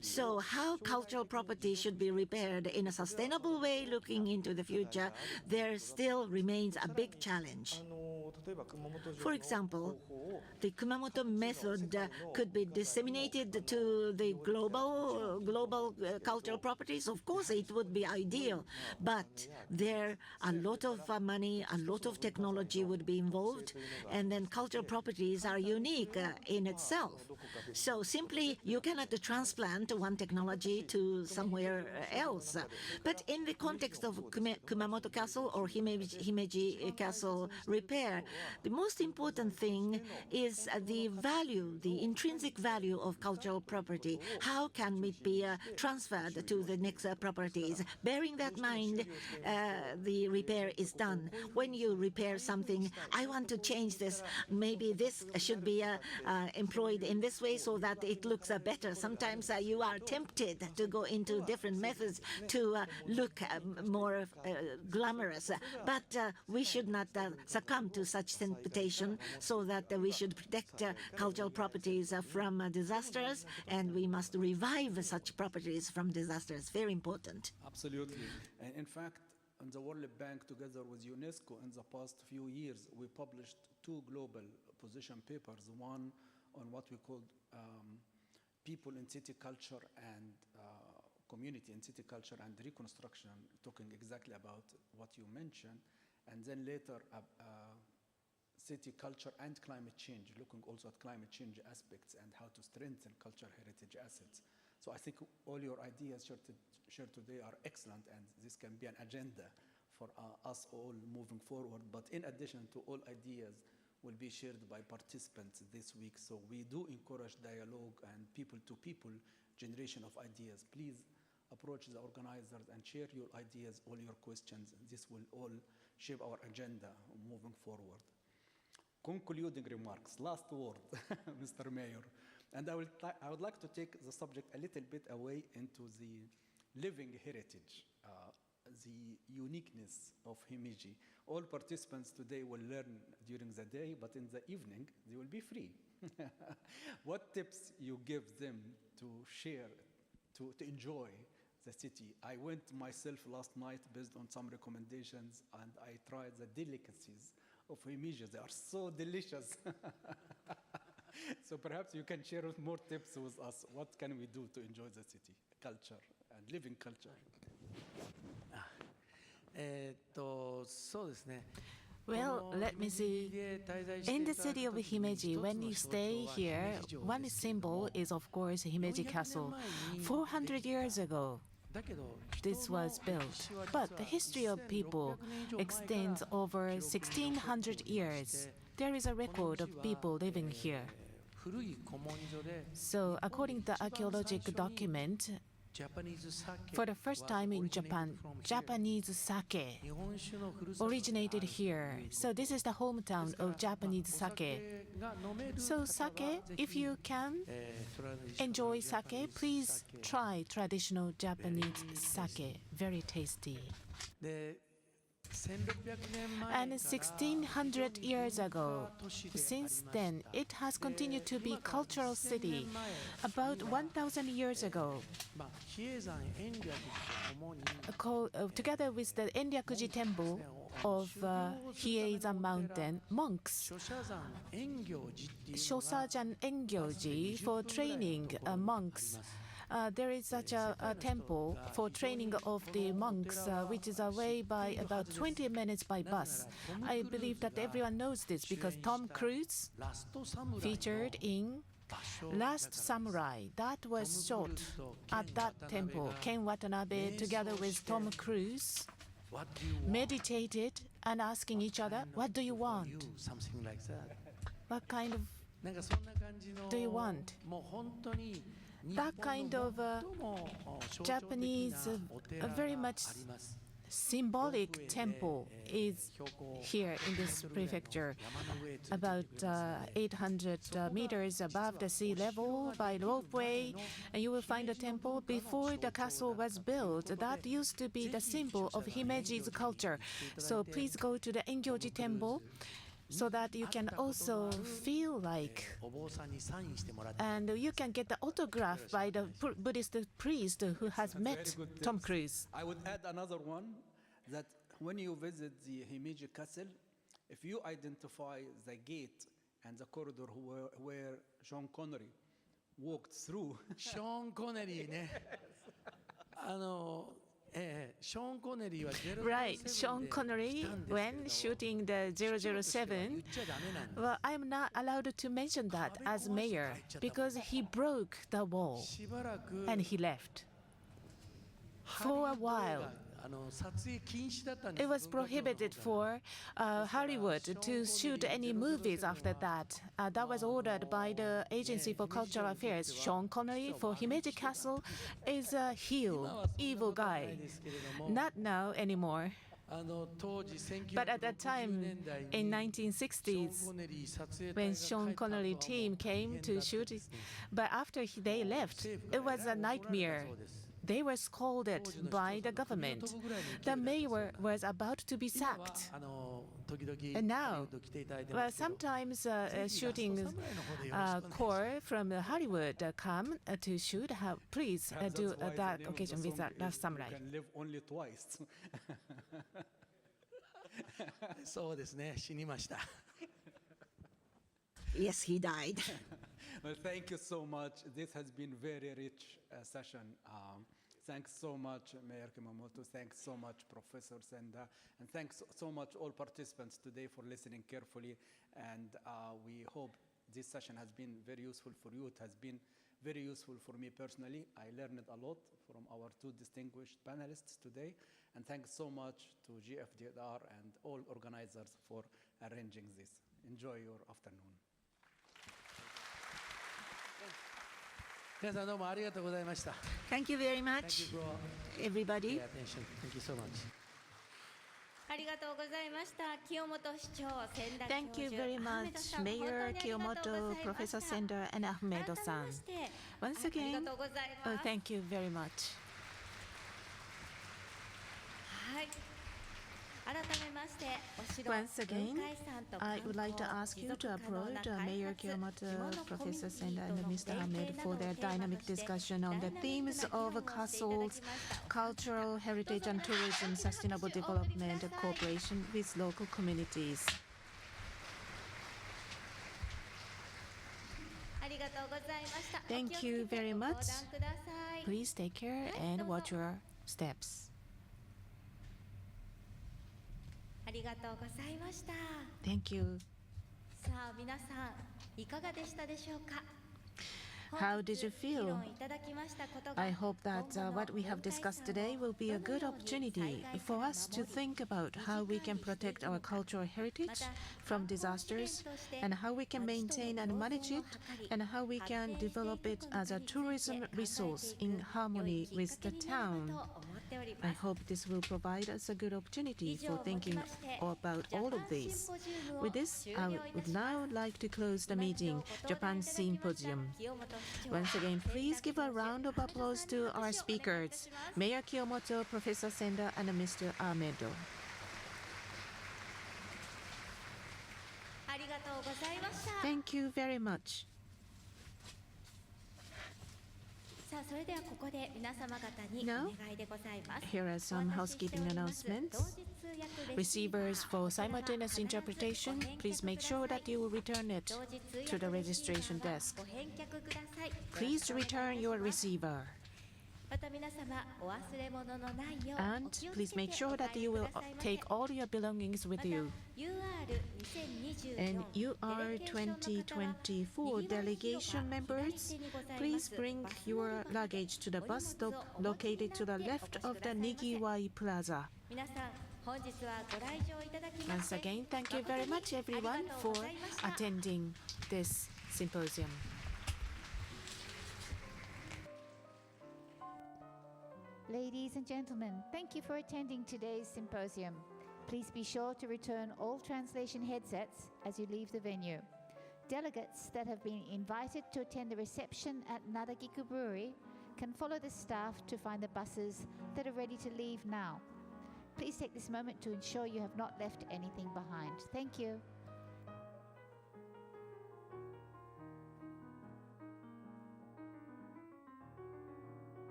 So how cultural property should be repaired in a sustainable way looking into the future, there still remains a big challenge. For example, the Kumamoto method could be disseminated to the global cultural properties. Of course, it would be ideal, but there a lot of money, a lot of technology would be involved, and then cultural properties are unique in itself. So simply, you cannot transplant one technology to somewhere else. But in the context of Kumamoto Castle or Himeji Castle repair, the most important thing is the value, the intrinsic value of cultural property. How can it be transferred to the next properties? Bearing that in mind, the repair is done. When you repair something, I want to change this. Maybe this should be employed in this way so that it looks better. Sometimes you are tempted to go into different methods to look more glamorous. But we should not succumb to such temptation, so that we should protect cultural properties from disasters, and we must revive such properties from disasters. Very important. Absolutely. And in fact, in the World Bank, together with UNESCO, in the past few years, we published 2 global position papers, one on what we called people in city culture and community in city culture and reconstruction, talking exactly about what you mentioned, and then later city culture and climate change, looking also at climate change aspects and how to strengthen cultural heritage assets. So I think all your ideas shared today are excellent, and this can be an agenda for us all moving forward. But in addition to all ideas will be shared by participants this week. So we do encourage dialogue and people-to-people generation of ideas. Please approach the organizers and share your ideas, all your questions. This will all shape our agenda moving forward. Concluding remarks, last word, Mr. Mayor. And I would like to take the subject a little bit away into the living heritage, the uniqueness of Himeji. All participants today will learn during the day, but in the evening, they will be free. What tips you give them to share, to enjoy the city? I went myself last night based on some recommendations, and I tried the delicacies of Himeji. They are so delicious. So perhaps you can share more tips with us. What can we do to enjoy the city, culture, and living culture. そうですね。 Well, let me see. In the city of Himeji, when you stay here, one symbol is, of course, Himeji Castle. 400 years ago, this was built. But the history of people extends over 1600 years. There is a record of people living here. So, according to the archaeological document, for the first time in Japan, Japanese sake originated here. So this is the hometown of Japanese sake. So sake, if you can enjoy sake, please try traditional Japanese sake. Very tasty. And 1600 years ago, since then, it has continued to be cultural city. About 1000 years ago, together with the Enryakuji temple of Hieizan mountain, monks, Shosajan Engyoji, for training monks. There is such a temple for training of the monks, which is away by about 20 minutes by bus. I believe that everyone knows this because Tom Cruise featured in Last Samurai. That was shot at that temple. Ken Watanabe, together with Tom Cruise, meditated and asking each other, "What do you want? Something like that. What kind of do you want?" That kind of Japanese, very much symbolic temple is here in this prefecture, about 800 meters above the sea level by ropeway, and you will find a temple. Before the castle was built, that used to be the symbol of Himeji's culture. So please go to the Engyoji temple so that you can also feel like, and you can get the autograph by the Buddhist priest who has met Tom Cruise. I would add another one, that when you visit the Himeji Castle, if you identify the gate and the corridor where Sean Connery walked through. Sean Connery ね。Right, Sean Connery, when shooting the 007, well, I'm not allowed to mention that as mayor because he broke the wall and he left. For a while, it was prohibited for Hollywood to shoot any movies after that. That was ordered by the Agency for Cultural Affairs. Sean Connery for Himeji Castle is a evil guy. Not now anymore. But at that time, in 1960s, when Sean Connery team came to shoot it, but after they left, it was a nightmare. They were scolded by the government. The mayor was about to be sacked. And now, well, sometimes shooting corps from Hollywood come to shoot. Please do that occasion with Last Samurai. You can live only twice. そうですね、死にました。Yes, he died. Well, thank you so much. This has been very rich session. Thanks so much, Mayor Kimamoto. Thanks so much, Professor Senda. And thanks so much all participants today for listening carefully. And we hope this session has been very useful for you. It has been very useful for me personally. I learned a lot from our two distinguished panelists today. And thanks so much to GFDR and all organizers for arranging this. Enjoy your afternoon. 皆さんどうもありがとうございました。 Thank you very much, everybody. Thank you so much. ありがとうございました。清本市長、千田教授、 Thank you very アフメド much, さん、本当に Mayor ありがとうござい Kiyomoto, ました。 Professor Sender, and Ahmedo-san. 改めまして Once あり again, がとうございます。 thank you very much. はい。改めまして、お城 Once again, 文化遺産と I 観 would like to 光 ask 持 you 続 to 可能 approach な開 Mayor 発、島 Kiyomoto, のコミュ Professor ニテ Sender, ィ and との Mr. 連 Ahmed 携な for どを their テーマ dynamic として discussion ダ on イ the ナミック themes な議論 of をしていただ castles, きました。 cultural heritage and tourism, sustainable development, cooperation with local communities. ありがとうございました。 Thank you very お気を much. つけてご覧ください。Please take care and watch your steps. ありがとうございました。 Thank you. さあ皆さんいかがでしたでしょうか。 How did you 議 feel? 論いただきましたことが I hope that what we have discussed today will be a good opportunity for us to think about how we can protect our cultural heritage from disasters and how we can maintain and manage it and how we can develop it as a tourism resource in harmony with the town. I hope this will provide us a good opportunity for thinking about all of these. With this, I would now like to close the meeting, Japan Symposium. Once again, please give a round of applause to our speakers, Mayor Kiyomoto, Professor Senda, and Mr. Amedo. ありがとうございました。 Thank you very much. さあそれではここで皆様方に Now, お願いでございます。 Here are some housekeeping announcements. Receivers for simultaneous interpretation, please make sure that you will return it to the registration desk. ご返却ください。 Please return your receiver. また皆様お忘れ物のないよう And お気を please つけ make て sure お帰 that り you く will ださいませ。 take all your belongings ま with た you. And UR2024 UR2024 delegation members, please bring your luggage to the bus stop located to the left of the Nigiwai Plaza. 皆さん本日はご来場いただきま Once して again, thank you very much 誠に everyone ありがとう for ございました。 attending this symposium. Ladies and gentlemen, thank you for attending today's symposium. Please be sure to return all translation headsets as you leave the venue. Delegates that have been invited to attend the reception at Naragiku Brewery can follow the staff to find the buses that are ready to leave now. Please take this moment to ensure you have not left anything behind. Thank you.